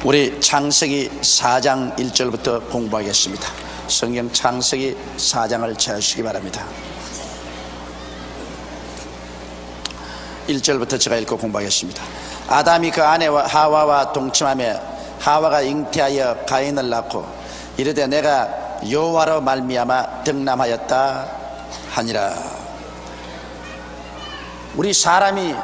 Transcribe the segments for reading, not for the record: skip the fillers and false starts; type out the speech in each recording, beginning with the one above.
우리 창세기 4장 1절부터 공부하겠습니다. 성경 창세기 4장을 찾으시기 바랍니다. 1절부터 제가 읽고 공부하겠습니다. 아담이 그 아내와 하와와 동침하며 하와가 잉태하여 가인을 낳고 이르되 내가 여호와로 말미암아 득남하였다 하니라. 우리 사람이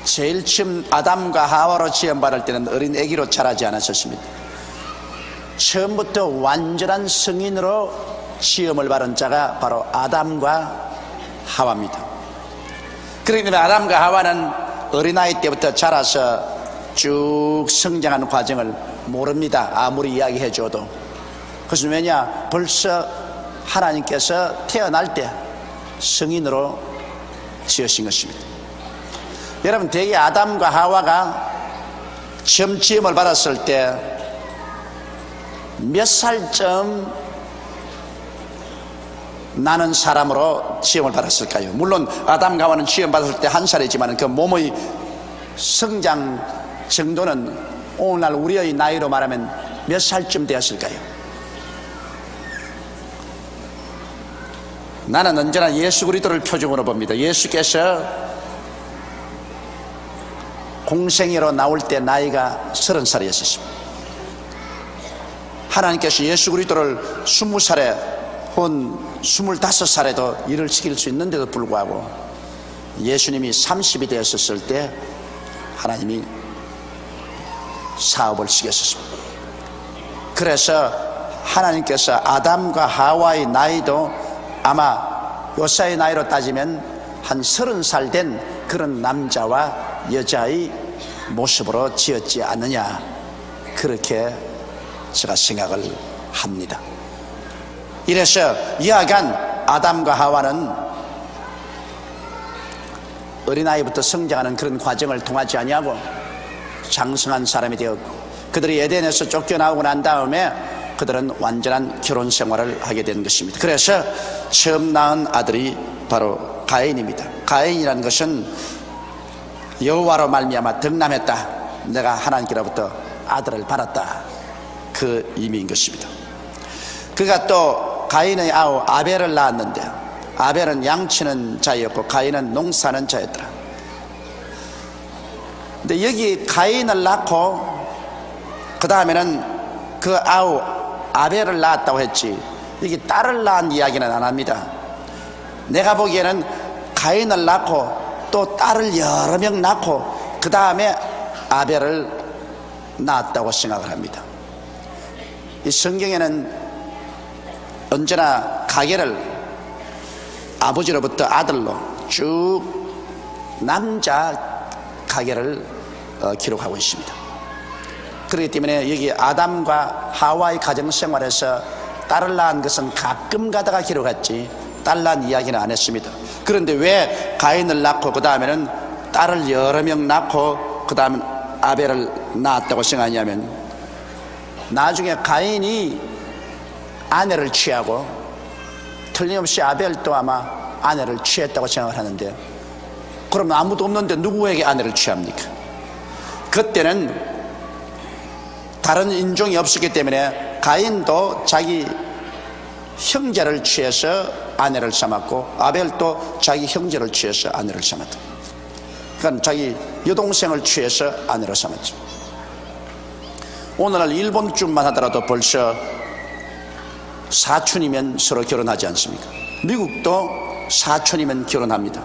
제일 처음 아담과 하와로 지음받을 때는 어린 아기로 자라지 않았었습니다. 처음부터 완전한 성인으로 지음을 받은 자가 바로 아담과 하와입니다. 그렇기 때문에 아담과 하와는 어린아이 때부터 자라서 쭉 성장하는 과정을 모릅니다. 아무리 이야기해 줘도. 그것은 왜냐? 벌써 하나님께서 태어날 때 성인으로 지으신 것입니다. 여러분, 대개 아담과 하와가 처음 지음을 받았을 때 몇 살쯤 나는 사람으로 지음을 받았을까요? 물론 아담과 하와는 지음 받았을 때 1살이지만 그 몸의 성장 정도는 오늘날 우리의 나이로 말하면 몇 살쯤 되었을까요? 나는 언제나 예수 그리스도를 표적으로 봅니다. 예수께서 공생애로 나올 때 나이가 30살이었습니다. 하나님께서 예수 그리스도를 20살에 혹은 25살에도 일을 시킬 수 있는데도 불구하고 예수님이 30이 되었을 때 하나님이 사업을 시켰습니다. 그래서 하나님께서 아담과 하와의 나이도 아마 요사의 나이로 따지면 한 30살 된 그런 남자와 여자의 모습으로 지었지 않느냐, 그렇게 제가 생각을 합니다. 이래서 이하간 아담과 하와는 어린아이부터 성장하는 그런 과정을 통하지 아니하고 장성한 사람이 되었고, 그들이 에덴에서 쫓겨나오고 난 다음에 그들은 완전한 결혼 생활을 하게 된 것입니다. 그래서 처음 낳은 아들이 바로 가인입니다. 가인이라는 것은 여호와로 말미암아 득남했다, 내가 하나님께로부터 아들을 받았다, 그 의미인 것입니다. 그가 또 가인의 아우 아벨을 낳았는데, 아벨은 양치는 자였고 가인은 농사는 자였더라. 근데 여기 가인을 낳고 그 다음에는 그 아우 아벨을 낳았다고 했지, 여기 딸을 낳은 이야기는 안 합니다. 내가 보기에는 가인을 낳고 또 딸을 여러 명 낳고 그 다음에 아벨을 낳았다고 생각을 합니다. 이 성경에는 언제나 가계를 아버지로부터 아들로 쭉 남자 가계를 기록하고 있습니다. 그렇기 때문에 여기 아담과 하와의 가정생활에서 딸을 낳은 것은 가끔 가다가 기록했지 딸 낳은 이야기는 안 했습니다. 그런데 왜 가인을 낳고 그 다음에는 딸을 여러 명 낳고 그 다음에 아벨을 낳았다고 생각하냐면, 나중에 가인이 아내를 취하고 틀림없이 아벨도 아마 아내를 취했다고 생각을 하는데, 그럼 아무도 없는데 누구에게 아내를 취합니까? 그때는 다른 인종이 없었기 때문에 가인도 자기 형제를 취해서 아내를 삼았고 아벨도 자기 형제를 취해서 아내를 삼았다. 그러니까 자기 여동생을 취해서 아내를 삼았죠. 오늘날 일본쯤만 하더라도 벌써 사촌이면 서로 결혼하지 않습니까? 미국도 사촌이면 결혼합니다.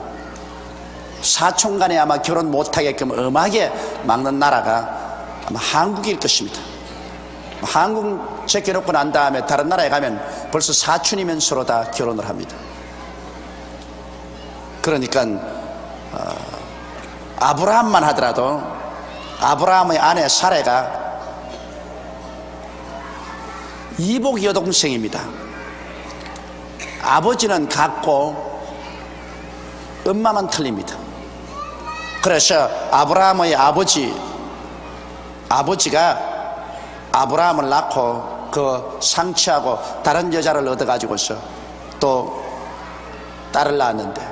사촌 간에 아마 결혼 못하게끔 엄하게 막는 나라가 아마 한국일 것입니다. 한국 제껴놓고 난 다음에 다른 나라에 가면 벌써 사촌이면 서로 다 결혼을 합니다. 그러니까 아브라함만 하더라도 아브라함의 아내 사레가 이복 여동생입니다. 아버지는 같고 엄마만 틀립니다. 그래서 아브라함의 아버지가 아브라함을 낳고 그 상치하고 다른 여자를 얻어가지고서 또 딸을 낳았는데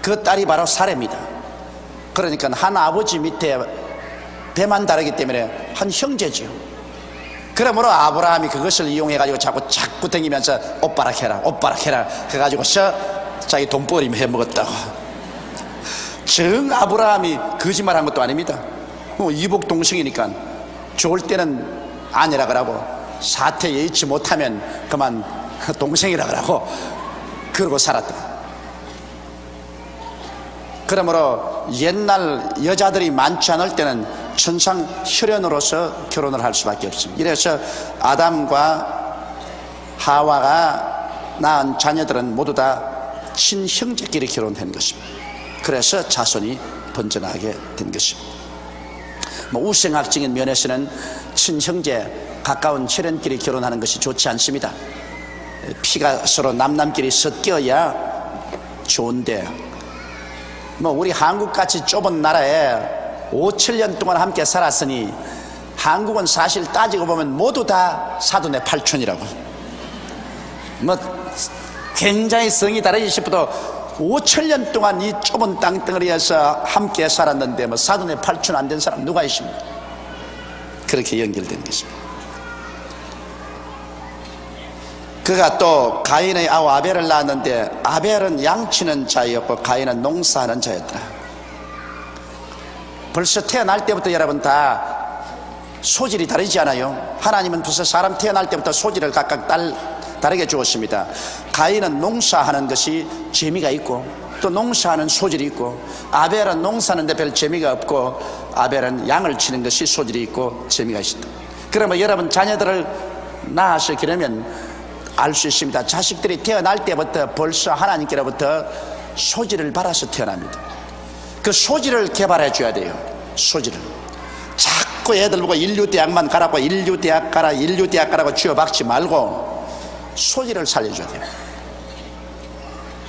그 딸이 바로 사레입니다. 그러니까 한 아버지 밑에 배만 다르기 때문에 한 형제지요. 그러므로 아브라함이 그것을 이용해가지고 자꾸 댕기면서 옷바락해라 옷바락해라 해가지고서 자기 돈벌이 해먹었다고. 정 아브라함이 거짓말한 것도 아닙니다. 이복 동생이니까 좋을 때는 아내라 그러고 사태 예의치 못하면 그만 동생이라 그러고 그러고 살았다. 그러므로 옛날 여자들이 많지 않을 때는 천상 혈연으로서 결혼을 할 수밖에 없습니다. 이래서 아담과 하와가 낳은 자녀들은 모두 다 친형제끼리 결혼한 것입니다. 그래서 자손이 번져나가게 된 것입니다. 우생학적인 면에서는 친형제 가까운 혈연끼리 결혼하는 것이 좋지 않습니다. 피가 서로 남남끼리 섞여야 좋은데 우리 한국같이 좁은 나라에 5,7년 동안 함께 살았으니 한국은 사실 따지고 보면 모두 다 사돈의 팔촌이라고. 굉장히 성이 다르지 싶어도 5,000년 동안 이 좁은 땅덩어리에서 함께 살았는데 사돈의 팔촌 안 된 사람 누가 있습니까? 그렇게 연결된 것입니다. 그가 또 가인의 아우 아벨을 낳았는데 아벨은 양치는 자였고 가인은 농사하는 자였더라. 벌써 태어날 때부터 여러분 다 소질이 다르지 않아요? 하나님은 벌써 사람 태어날 때부터 소질을 각각 다르게 주었습니다. 가인은 농사하는 것이 재미가 있고 또 농사하는 소질이 있고, 아벨은 농사하는데 별 재미가 없고 아벨은 양을 치는 것이 소질이 있고 재미가 있다. 그러면 여러분 자녀들을 낳아서 그러면 알 수 있습니다. 자식들이 태어날 때부터 벌써 하나님께로부터 소질을 받아서 태어납니다. 그 소질을 개발해 줘야 돼요. 소질을. 자꾸 애들 보고 인류대학만 가라고, 인류대학 가라, 인류대학 가라고 쥐어박지 말고 소질을 살려줘야 돼요.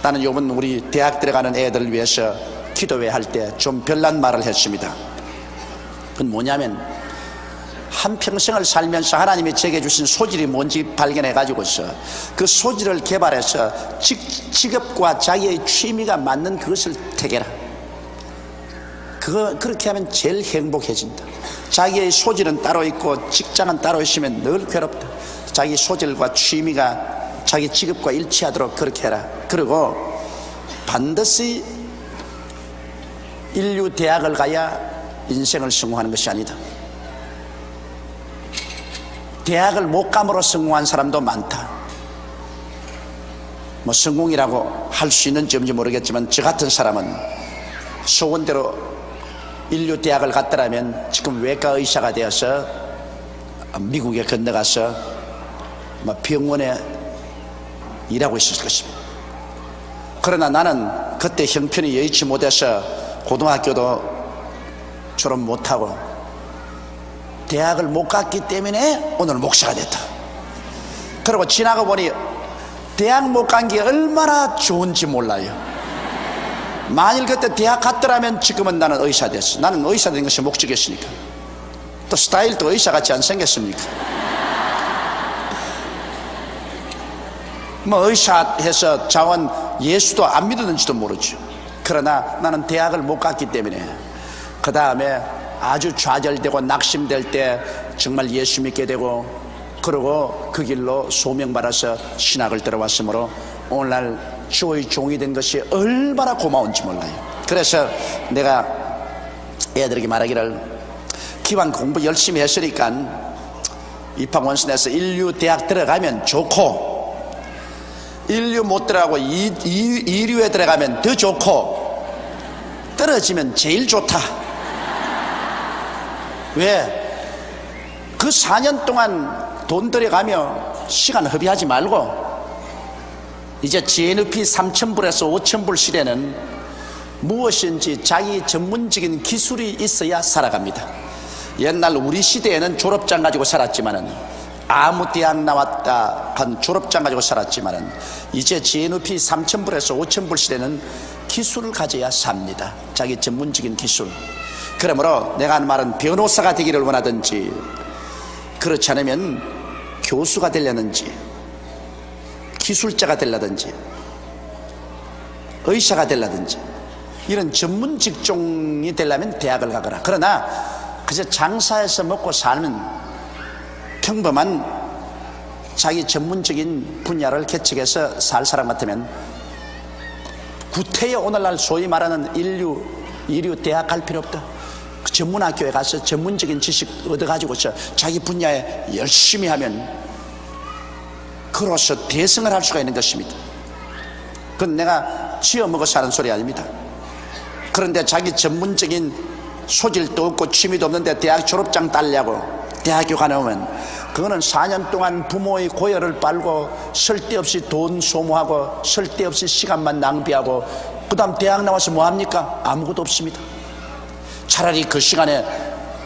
나는 요번 우리 대학 들어가는 애들을 위해서 기도회 할 때 좀 별난 말을 했습니다. 그건 뭐냐면 한평생을 살면서 하나님이 제게 주신 소질이 뭔지 발견해 가지고서 그 소질을 개발해서 직업과 자기의 취미가 맞는 그것을 택해라. 그렇게 하면 제일 행복해진다. 자기의 소질은 따로 있고 직장은 따로 있으면 늘 괴롭다. 자기 소질과 취미가 자기 직업과 일치하도록 그렇게 해라. 그리고 반드시 인류 대학을 가야 인생을 성공하는 것이 아니다. 대학을 못 감으로 성공한 사람도 많다. 성공이라고 할 수 있는지 없는지 모르겠지만 저 같은 사람은 소원대로 인류 대학을 갔더라면 지금 외과 의사가 되어서 미국에 건너가서 병원에 일하고 있을 것입니다. 그러나 나는 그때 형편이 여의치 못해서 고등학교도 졸업 못하고 대학을 못 갔기 때문에 오늘 목사가 됐다. 그리고 지나가 보니 대학 못 간 게 얼마나 좋은지 몰라요. 만일 그때 대학 갔더라면 지금은 나는 의사 됐어. 나는 의사 된 것이 목적이었으니까. 또 스타일도 의사같이 안 생겼습니까? 의사 해서 자원 예수도 안 믿었는지도 모르죠. 그러나 나는 대학을 못 갔기 때문에 그 다음에 아주 좌절되고 낙심될 때 정말 예수 믿게 되고, 그리고 그 길로 소명받아서 신학을 들어왔으므로 오늘날 주의 종이 된 것이 얼마나 고마운지 몰라요. 그래서 내가 애들에게 말하기를, 기왕 공부 열심히 했으니까 입학원서 인류 대학 들어가면 좋고, 인류 못 들어가고 이류에 들어가면 더 좋고, 떨어지면 제일 좋다. 왜? 그 4년 동안 돈 들여가며 시간 허비하지 말고 이제 GNP 3,000불에서 5,000불 시대는 무엇인지 자기 전문적인 기술이 있어야 살아갑니다. 옛날 우리 시대에는 졸업장 가지고 살았지만은, 아무 대학 나왔다 한 졸업장 가지고 살았지만은, 이제 GNP 3,000불에서 5,000불 시대는 기술을 가져야 삽니다. 자기 전문적인 기술. 그러므로 내가 하는 말은 변호사가 되기를 원하든지, 그렇지 않으면 교수가 되려는지, 기술자가 되려든지, 의사가 되려든지, 이런 전문 직종이 되려면 대학을 가거라. 그러나 그저 장사해서 먹고 사는 평범한 자기 전문적인 분야를 개척해서 살 사람 같으면 구태여 오늘날 소위 말하는 이류 대학 갈 필요 없다. 그 전문학교에 가서 전문적인 지식 얻어가지고서 자기 분야에 열심히 하면 그로서 대성을 할 수가 있는 것입니다. 그건 내가 지어먹어 사는 소리 아닙니다. 그런데 자기 전문적인 소질도 없고 취미도 없는데 대학 졸업장 따려고 대학교 가놓으면 그거는 4년 동안 부모의 고열을 빨고 쓸데없이 돈 소모하고 쓸데없이 시간만 낭비하고 그 다음 대학 나와서 뭐합니까? 아무것도 없습니다. 차라리 그 시간에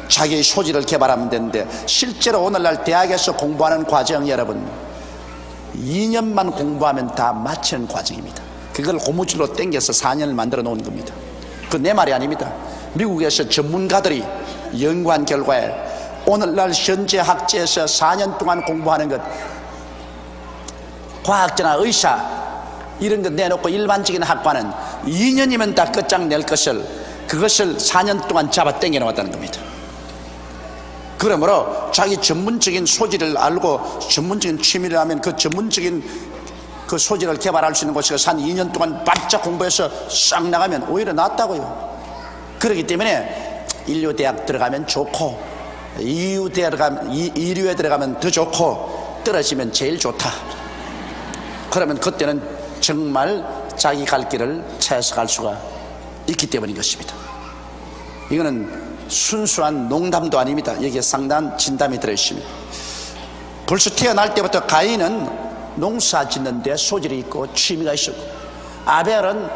자기의 소질을 개발하면 되는데 실제로 오늘날 대학에서 공부하는 과정 여러분 2년만 공부하면 다 마치는 과정입니다. 그걸 고무줄로 당겨서 4년을 만들어 놓은 겁니다. 그 내 말이 아닙니다. 미국에서 전문가들이 연구한 결과에 오늘날 현재 학제에서 4년 동안 공부하는 것 과학자나 의사 이런 것 내놓고 일반적인 학과는 2년이면 다 끝장낼 것을 그것을 4년 동안 잡아 당겨 놓았다는 겁니다. 그러므로 자기 전문적인 소질을 알고 전문적인 취미를 하면 그 전문적인 그 소질을 개발할 수 있는 곳에 한 2년 동안 바짝 공부해서 싹 나가면 오히려 낫다고요. 그렇기 때문에 인류대학 들어가면 좋고 이류에 들어가면 더 좋고 떨어지면 제일 좋다. 그러면 그때는 정말 자기 갈 길을 찾아서 갈 수가 있기 때문인 것입니다. 이거는 순수한 농담도 아닙니다. 여기에 상당한 진담이 들어있습니다. 벌써 태어날 때부터 가인은 농사 짓는 데 소질이 있고 취미가 있었고 아벨은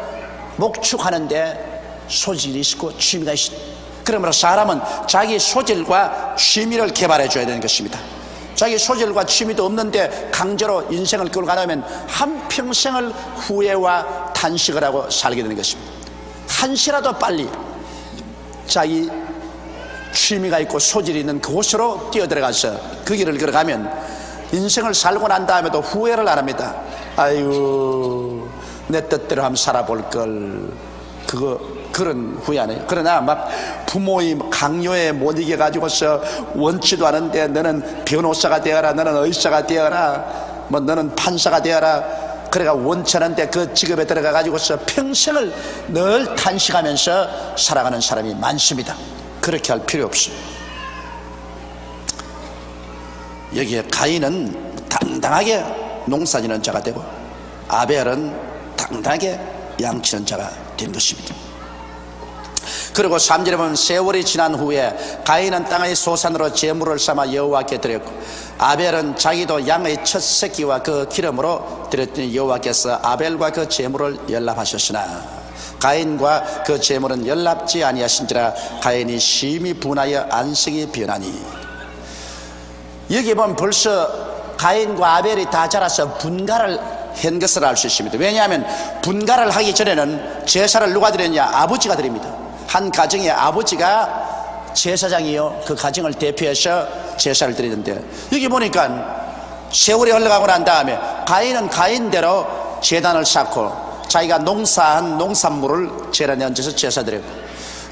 목축하는 데 소질이 있고 취미가 있습니다. 그러므로 사람은 자기 소질과 취미를 개발해 줘야 되는 것입니다. 자기 소질과 취미도 없는데 강제로 인생을 끌고 가려면 한평생을 후회와 탄식을 하고 살게 되는 것입니다. 한시라도 빨리 자기 취미가 있고 소질이 있는 그곳으로 뛰어들어가서 그 길을 걸어가면 인생을 살고 난 다음에도 후회를 안 합니다. 아유 내 뜻대로 한번 살아볼 걸 그런 후회 안 해요. 그러나 막 부모의 강요에 못 이겨가지고서 원치도 않은데 너는 변호사가 되어라, 너는 의사가 되어라, 뭐 너는 판사가 되어라, 그래가 원치 않은데 그 직업에 들어가가지고서 평생을 늘 탄식하면서 살아가는 사람이 많습니다. 그렇게 할 필요 없어요. 여기에 가인은 당당하게 농사지는 자가 되고 아벨은 당당하게 양치는 자가 된 것입니다. 그리고 3절에 보면 세월이 지난 후에 가인은 땅의 소산으로 제물을 삼아 여호와께 드렸고 아벨은 자기도 양의 첫 새끼와 그 기름으로 드렸더니 여호와께서 아벨과 그 제물을 연락하셨으나 가인과 그 제물은 연락지 아니하신지라 가인이 심히 분하여 안색이 변하니. 여기 보면 벌써 가인과 아벨이 다 자라서 분가를 한 것을 알 수 있습니다. 왜냐하면 분가를 하기 전에는 제사를 누가 드렸냐? 아버지가 드립니다. 한 가정의 아버지가 제사장이요 그 가정을 대표해서 제사를 드리는데 여기 보니까 세월이 흘러가고 난 다음에 가인은 가인대로 제단을 쌓고 자기가 농사한 농산물을 제단에 얹어서 제사 드렸고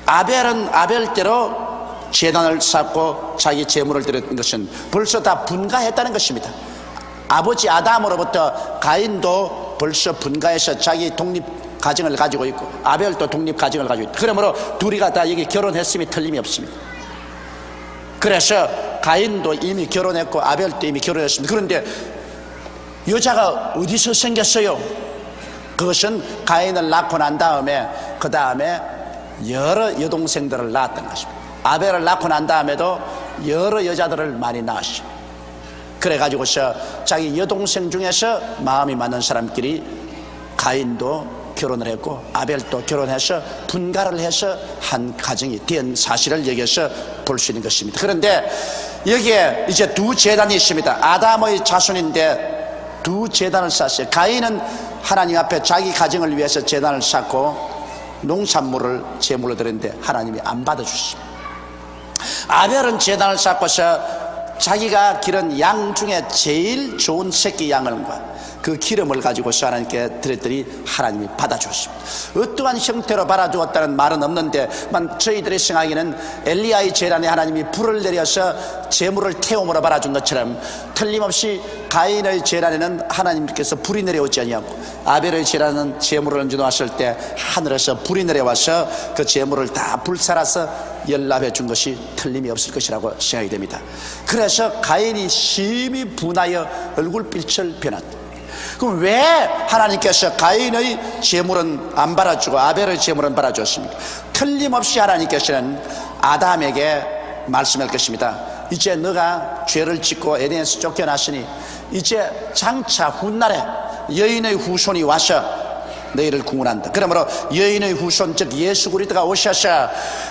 아벨은 아벨대로 제단을 쌓고 자기 제물을 드렸던 것은 벌써 다 분가했다는 것입니다. 아버지 아담으로부터 가인도 벌써 분가해서 자기 독립 가정을 가지고 있고 아벨도 독립 가정을 가지고 있고 그러므로 둘이가 다 여기 결혼했음이 틀림이 없습니다. 그래서 가인도 이미 결혼했고 아벨도 이미 결혼했습니다. 그런데 여자가 어디서 생겼어요? 그것은 가인을 낳고 난 다음에 그 다음에 여러 여동생들을 낳았던 것입니다. 아벨을 낳고 난 다음에도 여러 여자들을 많이 낳았어요. 그래가지고서 자기 여동생 중에서 마음이 맞는 사람끼리 가인도 결혼을 했고 아벨도 결혼해서 분가를 해서 한 가정이 된 사실을 여기서 볼 수 있는 것입니다. 그런데 여기에 이제 두 제단이 있습니다. 아담의 자손인데 두 제단을 쌓았어요. 가인은 하나님 앞에 자기 가정을 위해서 제단을 쌓고 농산물을 제물로 드렸는데 하나님이 안 받아주십니다. 아벨은 제단을 쌓고서 자기가 기른 양 중에 제일 좋은 새끼 양을과 그 기름을 가지고서 하나님께 드렸더니 하나님이 받아주었습니다. 어떠한 형태로 받아주었다는 말은 없는데 저희들의 생각에는 엘리야의 제단에 하나님이 불을 내려서 제물을 태움으로 받아준 것처럼 틀림없이 가인의 제단에는 하나님께서 불이 내려오지 아니하고 아벨의 제단은 제물을 얹어놓았을 때 하늘에서 불이 내려와서 그 제물을 다 불살아서 연납해 준 것이 틀림이 없을 것이라고 생각이 됩니다. 그래서 가인이 심히 분하여 얼굴빛을 변했다. 그럼 왜 하나님께서 가인의 제물은 안 받아주고 아벨의 제물은 받아줬습니까? 틀림없이 하나님께서는 아담에게 말씀할 것입니다. 이제 너가 죄를 짓고 에덴에서 쫓겨났으니 이제 장차 훗날에 여인의 후손이 와서 너희를 구원한다. 그러므로 여인의 후손 즉 예수 그리스도가 오셔서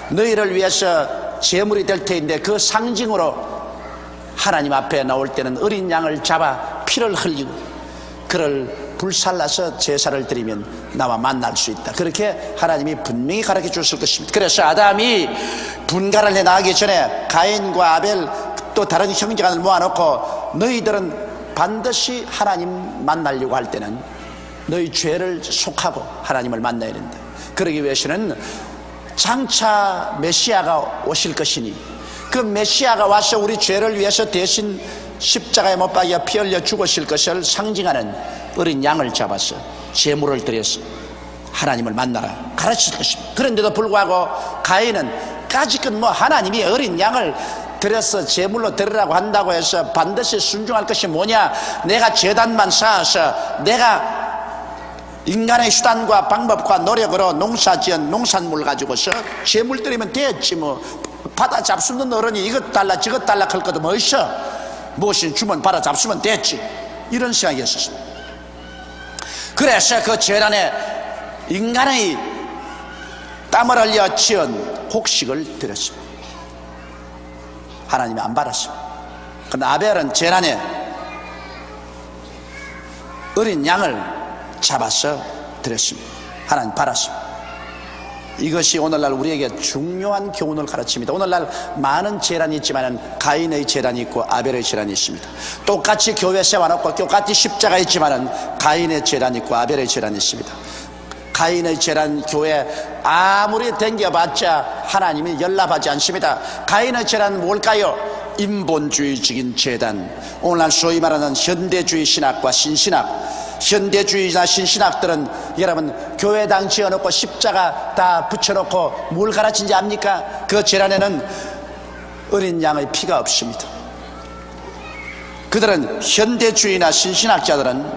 너희를 위해서 제물이 될 터인데 그 상징으로 하나님 앞에 나올 때는 어린 양을 잡아 피를 흘리고 그를 불살라서 제사를 드리면 나와 만날 수 있다. 그렇게 하나님이 분명히 가르쳐 주실 것입니다. 그래서 아담이 분가를 해 나가기 전에 가인과 아벨 또 다른 형제간을 모아놓고 너희들은 반드시 하나님 만나려고 할 때는 너희 죄를 속하고 하나님을 만나야 된다. 그러기 위해서는 장차 메시아가 오실 것이니 그 메시아가 와서 우리 죄를 위해서 대신 십자가에 못 박여 피 흘려 죽으실 것을 상징하는 어린 양을 잡아서 제물을 드려서 하나님을 만나라 가르칠 것입니다. 그런데도 불구하고 가인은 까짓건 하나님이 어린 양을 드려서 제물로 드리라고 한다고 해서 반드시 순종할 것이 뭐냐, 내가 제단만 쌓아서 내가 인간의 수단과 방법과 노력으로 농사지은 농산물 가지고서 제물 드리면 됐지 받아 잡수는 어른이 이것 달라 저것 달라 할 것도 뭐 있어, 무엇이 주면 받아 잡수면 됐지, 이런 생각이 있었습니다. 그래서 그 제단에 인간의 땀을 흘려 지은 곡식을 드렸습니다. 하나님이 안 받았습니다. 그런데 아벨은 제단에 어린 양을 잡아서 드렸습니다. 하나님 받았습니다. 이것이 오늘날 우리에게 중요한 교훈을 가르칩니다. 오늘날 많은 제단이 있지만 가인의 제단이 있고 아벨의 제단이 있습니다. 똑같이 교회 세워놓고 똑같이 십자가 있지만 가인의 제단이 있고 아벨의 제단이 있습니다. 가인의 제단 교회 아무리 댕겨봤자 하나님이 연락하지 않습니다. 가인의 제단은 뭘까요? 인본주의적인 제단. 오늘날 소위 말하는 현대주의 신학과 신신학, 현대주의나 신신학들은 여러분 교회당 지어놓고 십자가 다 붙여놓고 뭘 가르치는지 압니까? 그 제단에는 어린 양의 피가 없습니다. 그들은 현대주의나 신신학자들은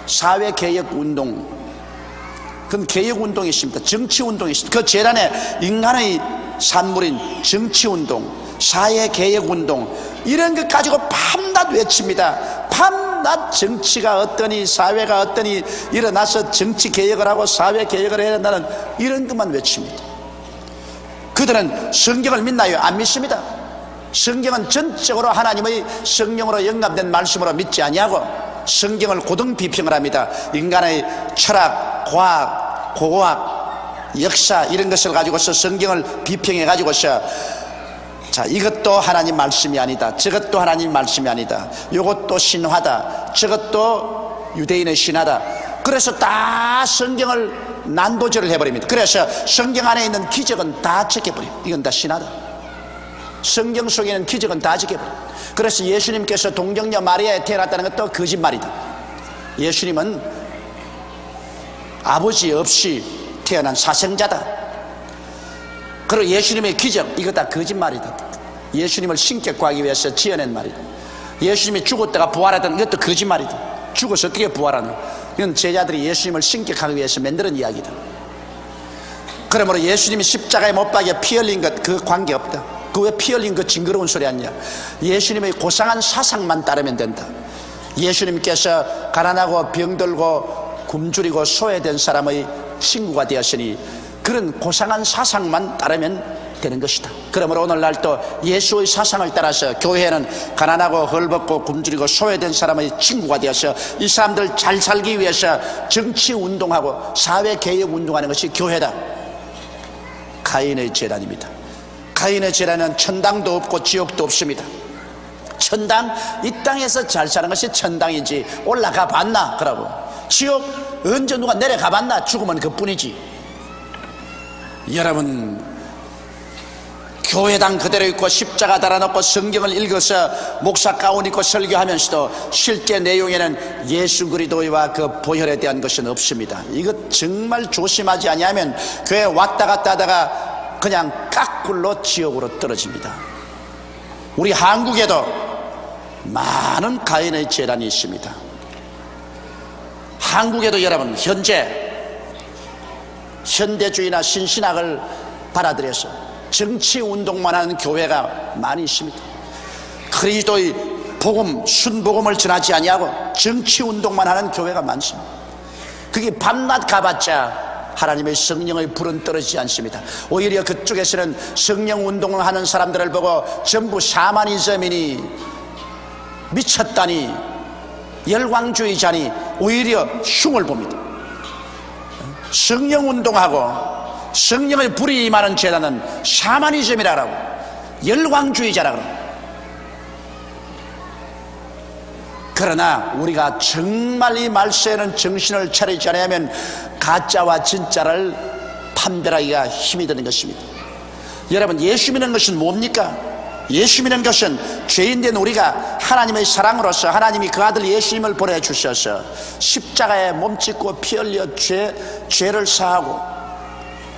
사회개혁운동, 그건 개혁운동이 있습니다. 정치운동이 있습니다. 그 제단에 인간의 산물인 정치운동, 사회개혁운동 이런 것 가지고 밤낮 외칩니다. 밤낮 정치가 어떠니 사회가 어떠니 일어나서 정치개혁을 하고 사회개혁을 해야 된다는 이런 것만 외칩니다. 그들은 성경을 믿나요? 안 믿습니다. 성경은 전적으로 하나님의 성령으로 영감된 말씀으로 믿지 아니하고 성경을 고등 비평을 합니다. 인간의 철학, 과학, 고고학, 역사 이런 것을 가지고서 성경을 비평해 가지고서 자, 이것도 하나님 말씀이 아니다, 저것도 하나님 말씀이 아니다, 이것도 신화다, 저것도 유대인의 신화다. 그래서 다 성경을 난도질을 해버립니다. 그래서 성경 안에 있는 기적은 다 적혀버립니다. 이건 다 신화다. 성경 속에 있는 기적은 다 적혀버립니다. 그래서 예수님께서 동정녀 마리아에 태어났다는 것도 거짓말이다. 예수님은 아버지 없이 태어난 사생자다. 그리고 예수님의 기적, 이거 다 거짓말이다. 예수님을 신격화하기 위해서 지어낸 말이다. 예수님이 죽었다가 부활하던 이것도 거짓말이다. 죽어서 어떻게 부활하나, 이건 제자들이 예수님을 신격하기 위해서 만드는 이야기다. 그러므로 예수님이 십자가에 못 박여 피 흘린 것 그 관계없다. 그 왜 피 흘린 그 징그러운 소리 아니냐. 예수님의 고상한 사상만 따르면 된다. 예수님께서 가난하고 병들고 굶주리고 소외된 사람의 친구가 되었으니 그런 고상한 사상만 따르면 되는 것이다. 그러므로 오늘날 또 예수의 사상을 따라서 교회는 가난하고 헐벗고 굶주리고 소외된 사람의 친구가 되어서 이 사람들 잘 살기 위해서 정치운동하고 사회개혁운동하는 것이 교회다. 가인의 제단입니다. 가인의 제단은 천당도 없고 지옥도 없습니다. 천당, 이 땅에서 잘 사는 것이 천당이지 올라가 봤나? 그러고 지옥 언제 누가 내려가 봤나? 죽으면 그뿐이지. 여러분, 교회당 그대로 있고 십자가 달아놓고 성경을 읽어서 목사 가운 입고 설교하면서도 실제 내용에는 예수 그리스도와 그 보혈에 대한 것은 없습니다. 이거 정말 조심하지 아니하면 교회 왔다 갔다 하다가 그냥 깎굴로 지옥으로 떨어집니다. 우리 한국에도 많은 가인의 재단이 있습니다. 한국에도 여러분 현대주의나 신신학을 받아들여서 정치 운동만 하는 교회가 많이 있습니다. 그리스도의 복음, 순복음을 전하지 아니하고 정치 운동만 하는 교회가 많습니다. 그게 밤낮 가봤자 하나님의 성령의 불은 떨어지지 않습니다. 오히려 그쪽에서는 성령 운동을 하는 사람들을 보고 전부 샤머니즘이니 미쳤다니 열광주의자니 오히려 흉을 봅니다. 성령 운동하고 성령의 불이 임하는 재단은 샤머니즘이라고, 열광주의자라고. 그러나 우리가 정말 이 말세에는 정신을 차리지 않으면 가짜와 진짜를 판별하기가 힘이 드는 것입니다. 여러분, 예수 믿는 것은 뭡니까? 예수 믿는 것은 죄인된 우리가 하나님의 사랑으로서 하나님이 그 아들 예수님을 보내주셔서 십자가에 몸짓고 피 흘려 죄를 사하고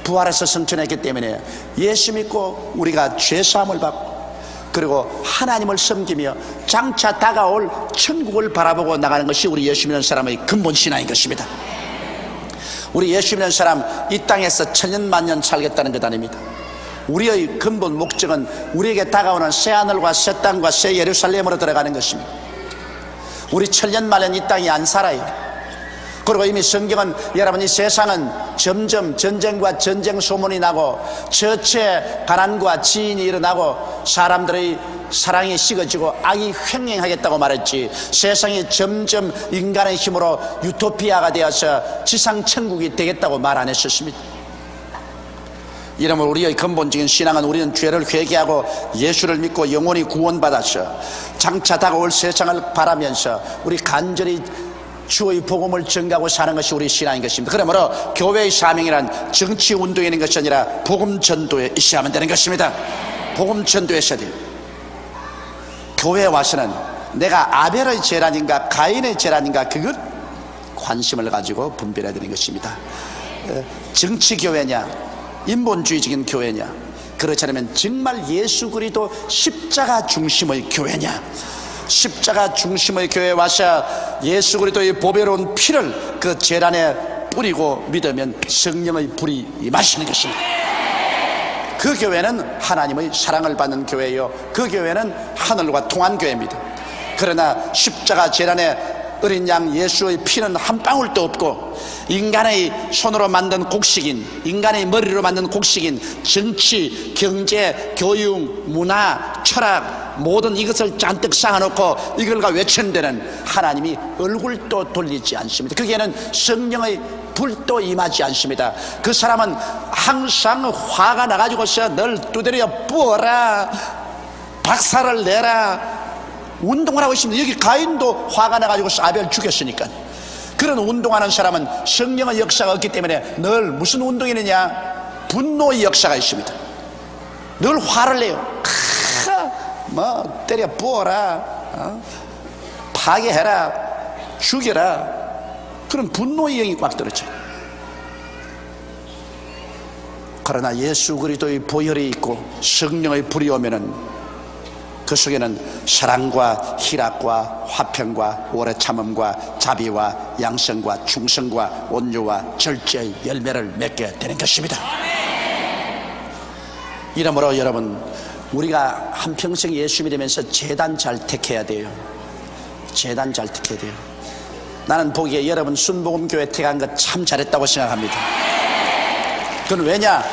부활해서 성천했기 때문에 예수 믿고 우리가 죄사함을 받고 그리고 하나님을 섬기며 장차 다가올 천국을 바라보고 나가는 것이 우리 예수 믿는 사람의 근본 신앙인 것입니다. 우리 예수 믿는 사람 이 땅에서 천년만년 살겠다는 것 아닙니다. 우리의 근본 목적은 우리에게 다가오는 새하늘과 새 땅과 새 예루살렘으로 들어가는 것입니다. 우리 천년만년 이 땅에 안 살아요. 그리고 이미 성경은 여러분, 이 세상은 점점 전쟁과 전쟁 소문이 나고 저체 가난과 지인이 일어나고 사람들의 사랑이 식어지고 악이 횡행하겠다고 말했지, 세상이 점점 인간의 힘으로 유토피아가 되어서 지상천국이 되겠다고 말 안 했었습니다. 이러면 우리의 근본적인 신앙은 우리는 죄를 회개하고 예수를 믿고 영원히 구원받아서 장차 다가올 세상을 바라면서 우리 간절히 주의 복음을 전가하고 사는 것이 우리 신앙인 것입니다. 그러므로 교회의 사명이란 정치 운동에 있는 것이 아니라 복음 전도에 있어야 하면 되는 것입니다. 복음 전도에 있어야 돼요. 교회에 와서는 내가 아벨의 재단인가 가인의 재단인가 그것 관심을 가지고 분별해야 되는 것입니다. 정치 교회냐 인본주의적인 교회냐, 그렇지 않으면 정말 예수 그리스도 십자가 중심의 교회냐, 십자가 중심의 교회에 와서 예수 그리스도의 보배로운 피를 그 재단에 뿌리고 믿으면 성령의 불이 임하시는 것입니다. 그 교회는 하나님의 사랑을 받는 교회요, 그 교회는 하늘과 통한 교회입니다. 그러나 십자가 재단에 어린 양 예수의 피는 한 방울도 없고 인간의 손으로 만든 곡식인, 인간의 머리로 만든 곡식인 정치, 경제, 교육, 문화, 철학 모든 이것을 잔뜩 쌓아놓고 이걸과 외천되는 하나님이 얼굴도 돌리지 않습니다. 거기에는 성령의 불도 임하지 않습니다. 그 사람은 항상 화가 나가지고서 널 두드려 부어라, 박살을 내라, 운동을 하고 있습니다. 여기 가인도 화가 나가지고 아벨 죽였으니까. 그런 운동하는 사람은 성령의 역사가 없기 때문에 늘 무슨 운동이느냐, 분노의 역사가 있습니다. 늘 화를 내요. 뭐 때려 부어라, 파괴해라, 죽여라, 그런 분노의 영이 꽉 들었죠. 그러나 예수 그리스도의 보혈이 있고 성령의 불이 오면은 그 속에는 사랑과 희락과 화평과 오래 참음과 자비와 양성과 충성과 온유와 절제의 열매를 맺게 되는 것입니다. 이러므로 여러분, 우리가 한평생 예수 믿으면서 제단 잘 택해야 돼요. 제단 잘 택해야 돼요. 나는 보기에 여러분 순복음교회 택한 거 참 잘했다고 생각합니다. 그건 왜냐?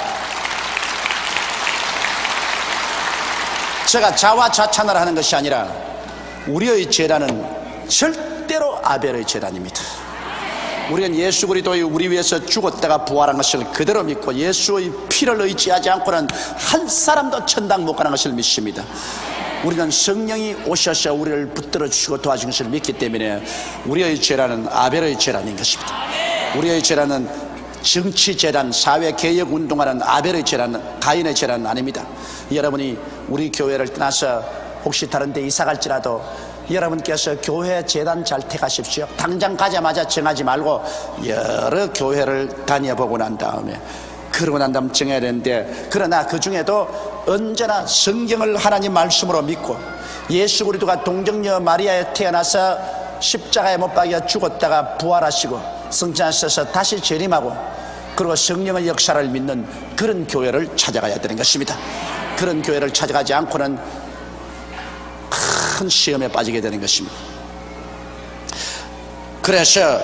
제가 자화자찬을 하는 것이 아니라 우리의 제단은 절대로 아벨의 제단입니다. 우리는 예수 그리스도의 우리 위해서 죽었다가 부활한 것을 그대로 믿고 예수의 피를 의지하지 않고는 한 사람도 천당 못 가는 것을 믿습니다. 우리는 성령이 오셔서 우리를 붙들어 주시고 도와준 것을 믿기 때문에 우리의 죄라는 아벨의 죄라는 것입니다. 우리의 죄라는 정치 재단, 사회 개혁 운동하는 아벨의 죄라는, 가인의 죄라는 아닙니다. 여러분이 우리 교회를 떠나서 혹시 다른 데 이사 갈지라도 여러분께서 교회 재단 잘 택하십시오. 당장 가자마자 정하지 말고 여러 교회를 다녀보고 난 다음에, 그러고 난 다음 정해야 되는데, 그러나 그 중에도 언제나 성경을 하나님 말씀으로 믿고 예수 그리스도가 동정녀 마리아에 태어나서 십자가에 못 박여 죽었다가 부활하시고 성찬하셔서 다시 재림하고 그리고 성령의 역사를 믿는 그런 교회를 찾아가야 되는 것입니다. 그런 교회를 찾아가지 않고는 큰 시험에 빠지게 되는 것입니다. 그래서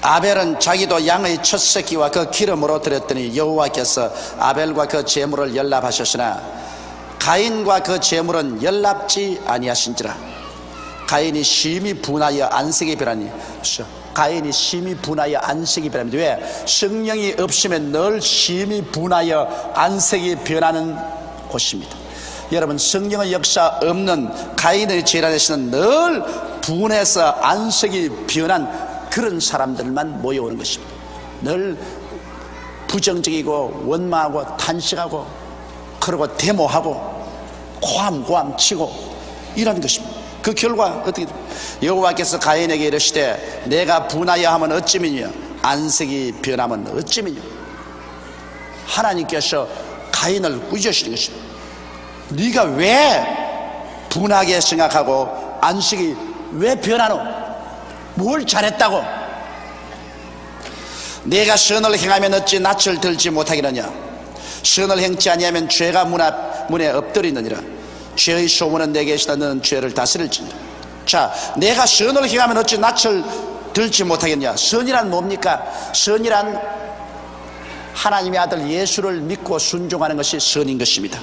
아벨은 자기도 양의 첫 새끼와 그 기름으로 드렸더니 여호와께서 아벨과 그 제물을 연납하셨으나 가인과 그 제물은 연납지 아니하신지라. 가인이 심히 분하여 안색이 변하니, 가인이 심히 분하여 안색이 변합니다. 왜? 성령이 없으면 늘 심히 분하여 안색이 변하는 곳입니다. 여러분, 성령의 역사 없는 가인의 재단에서는 늘 분해서 안색이 변한 그런 사람들만 모여오는 것입니다. 늘 부정적이고 원망하고 탄식하고 그러고 데모하고 고함 치고 이런 것입니다. 그 결과 어떻게 됩니까? 여호와께서 가인에게 이르시되 내가 분하여 하면 어찌미냐, 안색이 변하면 어찌미냐. 하나님께서 가인을 꾸짖으시는 것입니다. 네가 왜 분하게 생각하고 안색이 왜 변하노? 뭘 잘했다고? 내가 선을 행하면 어찌 낯을 들지 못하겠느냐? 선을 행치 아니하면 죄가 문에 엎드리느니라. 죄의 소문은 내게 있으나 너는 죄를 다스릴지니라. 자, 내가 선을 행하면 어찌 낯을 들지 못하겠냐? 선이란 뭡니까? 선이란 하나님의 아들 예수를 믿고 순종하는 것이 선인 것입니다.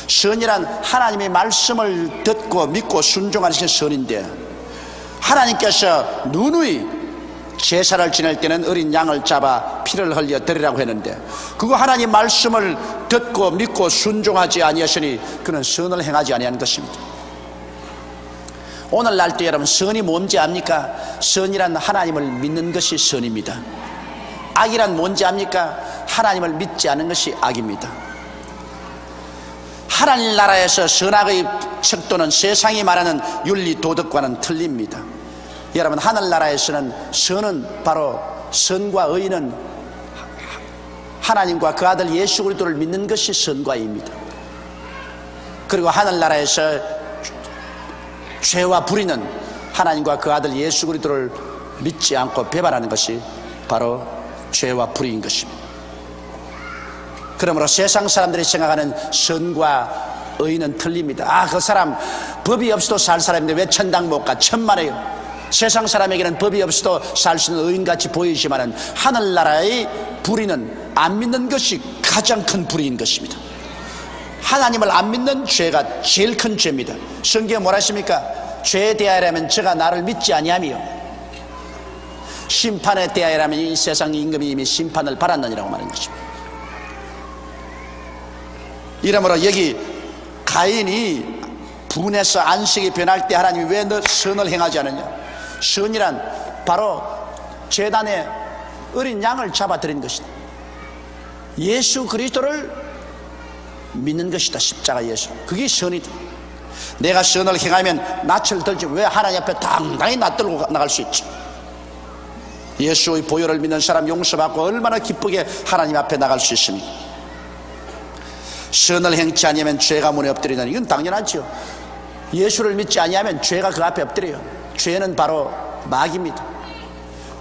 선이란 하나님의 말씀을 듣고 믿고 순종하는 것이 선인데, 하나님께서 누누이 제사를 지낼 때는 어린 양을 잡아 피를 흘려 드리라고 했는데, 그거 하나님 말씀을 듣고 믿고 순종하지 아니하시니 그는 선을 행하지 아니한 것입니다. 오늘날 때 여러분, 선이 뭔지 압니까? 선이란 하나님을 믿는 것이 선입니다. 악이란 뭔지 압니까? 하나님을 믿지 않는 것이 악입니다. 하나님 나라에서 선악의 척도는 세상이 말하는 윤리 도덕과는 틀립니다. 여러분, 하늘나라에서는 선은 바로 선과 의는 하나님과 그 아들 예수 그리스도를 믿는 것이 선과 의입니다. 그리고 하늘나라에서 죄와 불의는 하나님과 그 아들 예수 그리스도를 믿지 않고 배반하는 것이 바로 죄와 불의인 것입니다. 그러므로 세상 사람들이 생각하는 선과 의는 틀립니다. 아, 그 사람 법이 없어도 살 사람인데 왜 천당 못 가? 천만에요. 세상 사람에게는 법이 없어도 살 수 있는 의인같이 보이지만은 하늘나라의 불의는 안 믿는 것이 가장 큰 불의인 것입니다. 하나님을 안 믿는 죄가 제일 큰 죄입니다. 성경에 뭐라 하십니까? 죄에 대하여라면 저가 나를 믿지 아니하며 심판에 대하여라면 이 세상 임금이 이미 심판을 받았느니라고 말하는 것입니다. 이러므로 여기 가인이 분해서 안식이 변할 때 하나님이 왜 너 선을 행하지 않느냐? 선이란 바로 제단에 어린 양을 잡아들인 것이다. 예수 그리스도를 믿는 것이다. 십자가 예수, 그게 선이다. 내가 선을 행하면 낯을 들지 왜 하나님 앞에 당당히 낯들고 나갈 수 있지? 예수의 보혈을 믿는 사람 용서받고 얼마나 기쁘게 하나님 앞에 나갈 수 있습니까? 선을 행치 아니하면 죄가 문에 엎드리다니, 이건 당연하죠. 예수를 믿지 아니하면 죄가 그 앞에 엎드려요. 죄는 바로 마귀입니다.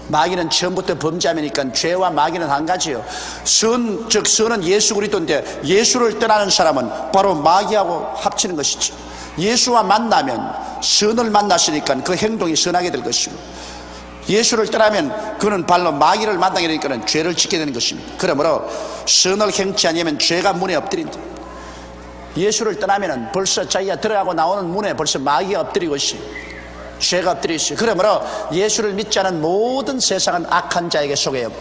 마귀는 처음부터 범죄함이니까 죄와 마귀는 한 가지요. 선, 즉 선은 예수 그리스도인데 예수를 떠나는 사람은 바로 마귀하고 합치는 것이죠. 예수와 만나면 선을 만났으니까 그 행동이 선하게 될 것이고, 예수를 떠나면 그는 발로 마귀를 만나게 되니까 죄를 짓게 되는 것입니다. 그러므로 선을 행치 아니하면 죄가 문에 엎드린다. 예수를 떠나면 벌써 자기가 들어가고 나오는 문에 벌써 마귀가 엎드리고 있어요. 죄가 엎드려 있어요. 그러므로 예수를 믿지 않은 모든 세상은 악한 자에게 속해요.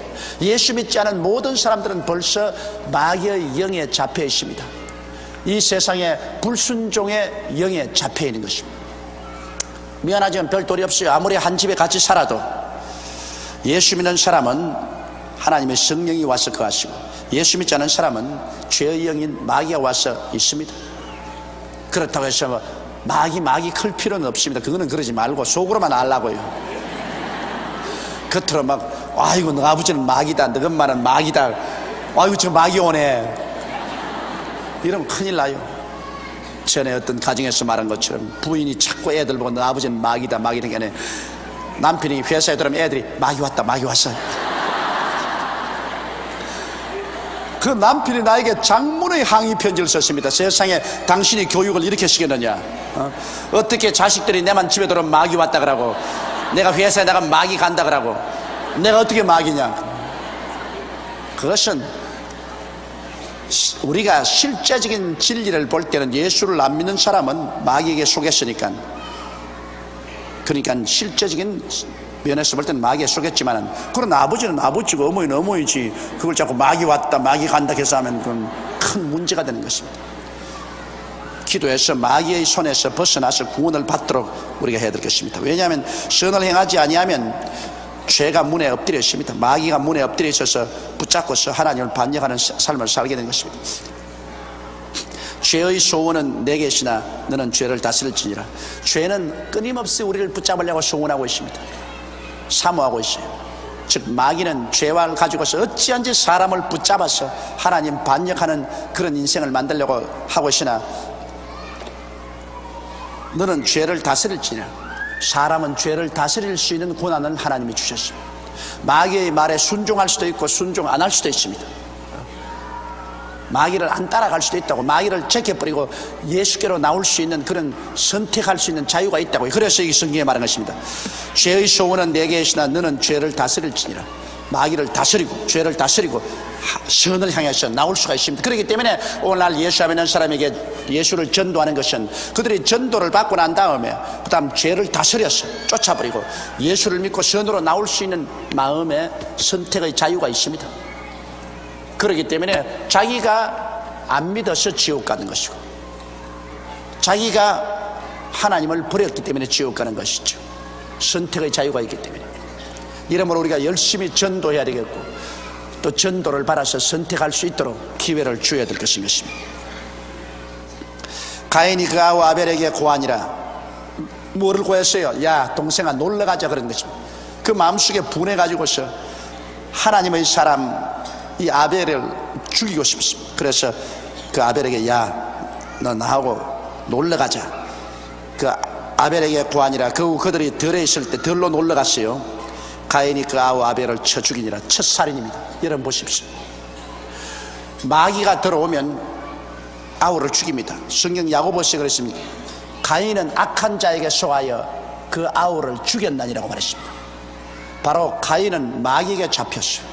예수 믿지 않은 모든 사람들은 벌써 마귀의 영에 잡혀 있습니다. 이 세상에 불순종의 영에 잡혀 있는 것입니다. 미안하지만 별 도리 없어요. 아무리 한 집에 같이 살아도 예수 믿는 사람은 하나님의 성령이 와서 거하시고, 예수 믿지 않은 사람은 죄의 영인 마귀가 와서 있습니다. 그렇다고 해서 마귀 클 필요는 없습니다. 그거는 그러지 말고 속으로만 알라고요. 겉으로 막 아이고 너 아버지는 마귀다, 너 엄마는 마귀다, 아이고 저 마귀 오네, 이러면 큰일 나요. 전에 어떤 가정에서 말한 것처럼 부인이 자꾸 애들 보고 너 아버지는 마귀다 게 아니라 남편이 회사에 들어오면 애들이 마귀 왔다 마귀 왔어. 그 남편이 나에게 장문의 항의 편지를 썼습니다. 세상에 당신이 교육을 이렇게 시켰느냐, 어떻게 자식들이 내만 집에 들어오면 마귀 왔다 그러고, 내가 회사에 나가면 마귀 간다 그러고, 내가 어떻게 마귀냐. 그것은 우리가 실제적인 진리를 볼 때는 예수를 안 믿는 사람은 마귀에게 속였으니까, 그러니까 실제적인 면에서 볼 때는 마귀에 속였지만, 그런 아버지는 아버지고 어머니는 어머니지, 그걸 자꾸 마귀 왔다 마귀 간다 해서 하면 그건 큰 문제가 되는 것입니다. 기도해서 마귀의 손에서 벗어나서 구원을 받도록 우리가 해야 될 것입니다. 왜냐하면 선을 행하지 아니하면 죄가 문에 엎드려 있습니다. 마귀가 문에 엎드려 있어서 붙잡고서 하나님을 반역하는 삶을 살게 된 것입니다. 죄의 소원은 내게 있으나 너는 죄를 다스릴지니라. 죄는 끊임없이 우리를 붙잡으려고 소원하고 있습니다. 사모하고 있어요. 즉 마귀는 죄와 가지고서 어찌한지 사람을 붙잡아서 하나님 반역하는 그런 인생을 만들려고 하고 있으나, 너는 죄를 다스릴지니라. 사람은 죄를 다스릴 수 있는 권한은 하나님이 주셨습니다. 마귀의 말에 순종할 수도 있고 순종 안 할 수도 있습니다. 마귀를 안 따라갈 수도 있다고, 마귀를 제껴버리고 예수께로 나올 수 있는 그런 선택할 수 있는 자유가 있다고. 그래서 이 성경에 말한 것입니다. 죄의 소원은 내게 있으나 너는 죄를 다스릴지니라. 마귀를 다스리고 죄를 다스리고 선을 향해서 나올 수가 있습니다. 그렇기 때문에 오늘날 예수 믿는 사람에게 예수를 전도하는 것은 그들이 전도를 받고 난 다음에 그 다음 죄를 다스려서 쫓아버리고 예수를 믿고 선으로 나올 수 있는 마음의 선택의 자유가 있습니다. 그렇기 때문에 자기가 안 믿어서 지옥 가는 것이고, 자기가 하나님을 버렸기 때문에 지옥 가는 것이죠. 선택의 자유가 있기 때문에. 이러므로 우리가 열심히 전도해야 되겠고, 또 전도를 받아서 선택할 수 있도록 기회를 주어야 될 것인 것입니다. 가인이 그 아우 아벨에게 고하니라. 뭐를 고했어요? 야 동생아 놀러가자 그런 것입니다. 그 마음속에 분해가지고서 하나님의 사람 이 아벨을 죽이고 싶습니다. 그래서 그 아벨에게 야 너 나하고 놀러가자. 그 아벨에게 고하니라. 그들이 들에 있을 때 들로 놀러갔어요. 가인이 그 아우 아벨을 쳐 죽이니라. 첫 살인입니다. 여러분 보십시오. 마귀가 들어오면 아우를 죽입니다. 성경 야고보서에 그랬습니다. 가인은 악한 자에게 속하여 그 아우를 죽였나니라고 말했습니다. 바로 가인은 마귀에게 잡혔어요.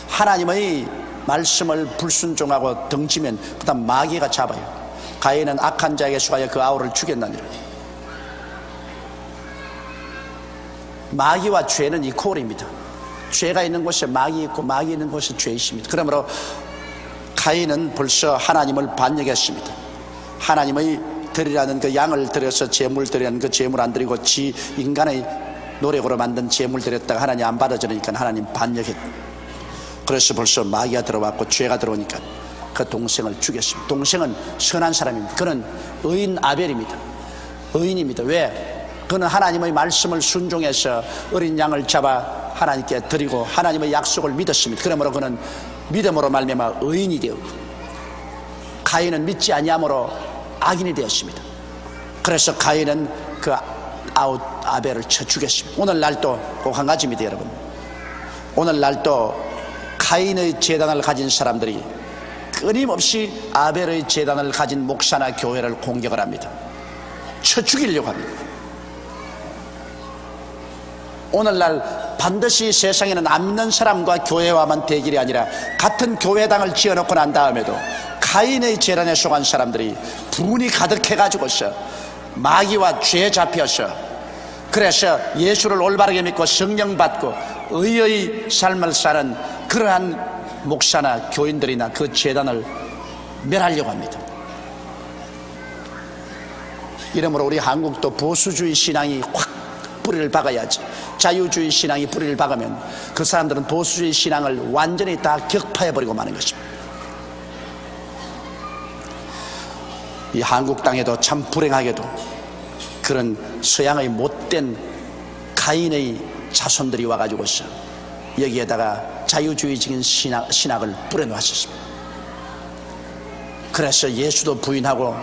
하나님의 말씀을 불순종하고 등지면 그 다음 마귀가 잡아요. 가인은 악한 자에게 속하여 그 아우를 죽였나니라. 마귀와 죄는 이퀄입니다. 죄가 있는 곳에 마귀 있고 마귀 있는 곳에 죄 있습니다. 그러므로 가인은 벌써 하나님을 반역했습니다. 하나님의 드리라는 그 양을 드려서 제물 드리라는 그 제물 안 드리고 지 인간의 노력으로 만든 제물 드렸다가 하나님 안 받아주니까 하나님 반역했다. 그래서 벌써 마귀가 들어왔고 죄가 들어오니까 그 동생을 죽였습니다. 동생은 선한 사람입니다. 그는 의인 아벨입니다. 의인입니다. 왜? 그는 하나님의 말씀을 순종해서 어린 양을 잡아 하나님께 드리고 하나님의 약속을 믿었습니다. 그러므로 그는 믿음으로 말미암아 의인이 되었고, 가인은 믿지 아니함으로 악인이 되었습니다. 그래서 가인은 그 아우 아벨을 쳐 죽였습니다. 오늘날도 꼭 한 가지입니다. 여러분, 오늘날도 가인의 재단을 가진 사람들이 끊임없이 아벨의 재단을 가진 목사나 교회를 공격을 합니다. 쳐 죽이려고 합니다. 오늘날 반드시 세상에는 안 믿는 사람과 교회와만 대결이 아니라 같은 교회당을 지어놓고 난 다음에도 가인의 재단에 속한 사람들이 분이 가득해가지고서 마귀와 죄에 잡혀서, 그래서 예수를 올바르게 믿고 성령 받고 의의 삶을 사는 그러한 목사나 교인들이나 그 재단을 멸하려고 합니다. 이러므로 우리 한국도 보수주의 신앙이 확 뿌리를 박아야지. 자유주의 신앙이 뿌리를 박으면 그 사람들은 보수주의 신앙을 완전히 다 격파해버리고 마는 것입니다. 이 한국 땅에도 참 불행하게도 그런 서양의 못된 가인의 자손들이 와가지고서 여기에다가 자유주의적인 신학을 뿌려놓았습니다. 그래서 예수도 부인하고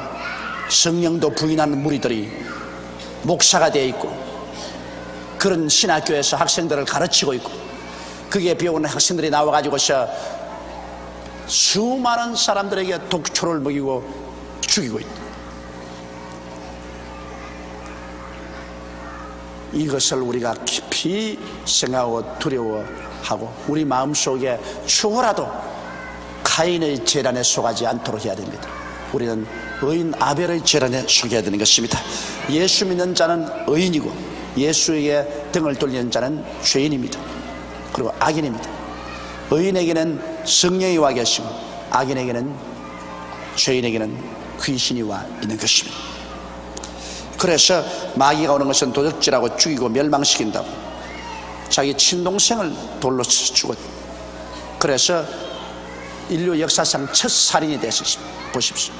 성령도 부인하는 무리들이 목사가 되어 있고 그런 신학교에서 학생들을 가르치고 있고 거기에 배우는 학생들이 나와가지고서 수많은 사람들에게 독초를 먹이고 죽이고 있다. 이것을 우리가 깊이 생각하고 두려워하고 우리 마음속에 추호라도 가인의 재난에 속하지 않도록 해야 됩니다. 우리는 의인 아벨의 재난에 속해야 되는 것입니다. 예수 믿는 자는 의인이고 예수에게 등을 돌리는 자는 죄인입니다. 그리고 악인입니다. 의인에게는 성령이 와 계시고 악인에게는 죄인에게는 귀신이 와 있는 것입니다. 그래서 마귀가 오는 것은 도적질하고 죽이고 멸망시킨다고 자기 친동생을 돌로 죽었다. 그래서 인류 역사상 첫 살인이 됐습니다. 보십시오.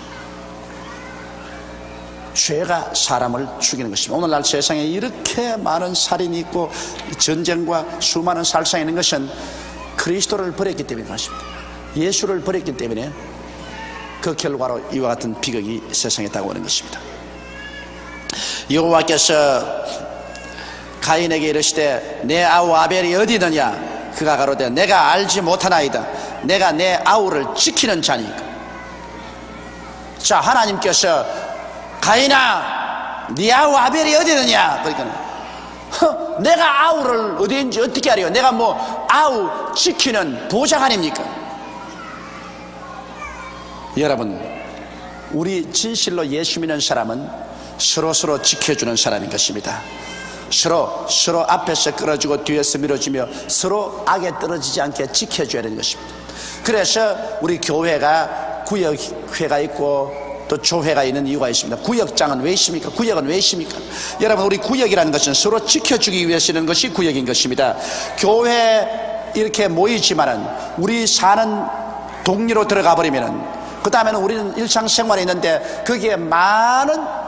죄가 사람을 죽이는 것입니다. 오늘날 세상에 이렇게 많은 살인이 있고 전쟁과 수많은 살상이 있는 것은 그리스도를 버렸기 때문에 그렇습니다. 예수를 버렸기 때문에 그 결과로 이와 같은 비극이 세상에 다가오는 것입니다. 여호와께서 가인에게 이르시되 내 아우 아벨이 어디 있느냐? 그가 가로되 내가 알지 못하나이다. 내가 내 아우를 지키는 자니까. 자, 하나님께서 가인아 네 아우 아벨이 어디 있느냐? 그러니까 내가 아우를 어디 있는지 어떻게 알아요? 내가 뭐 아우 지키는 보장 아닙니까? 여러분, 우리 진실로 예수 믿는 사람은 서로 지켜주는 사람인 것입니다. 서로 앞에서 끌어주고 뒤에서 밀어주며 서로 악에 떨어지지 않게 지켜줘야 되는 것입니다. 그래서 우리 교회가 구역회가 있고 또 조회가 있는 이유가 있습니다. 구역장은 왜 있습니까? 구역은 왜 있습니까? 여러분, 우리 구역이라는 것은 서로 지켜주기 위해서 있는 것이 구역인 것입니다. 교회 이렇게 모이지만은 우리 사는 동리로 들어가 버리면은 그 다음에는 우리는 일상생활에 있는데 거기에 많은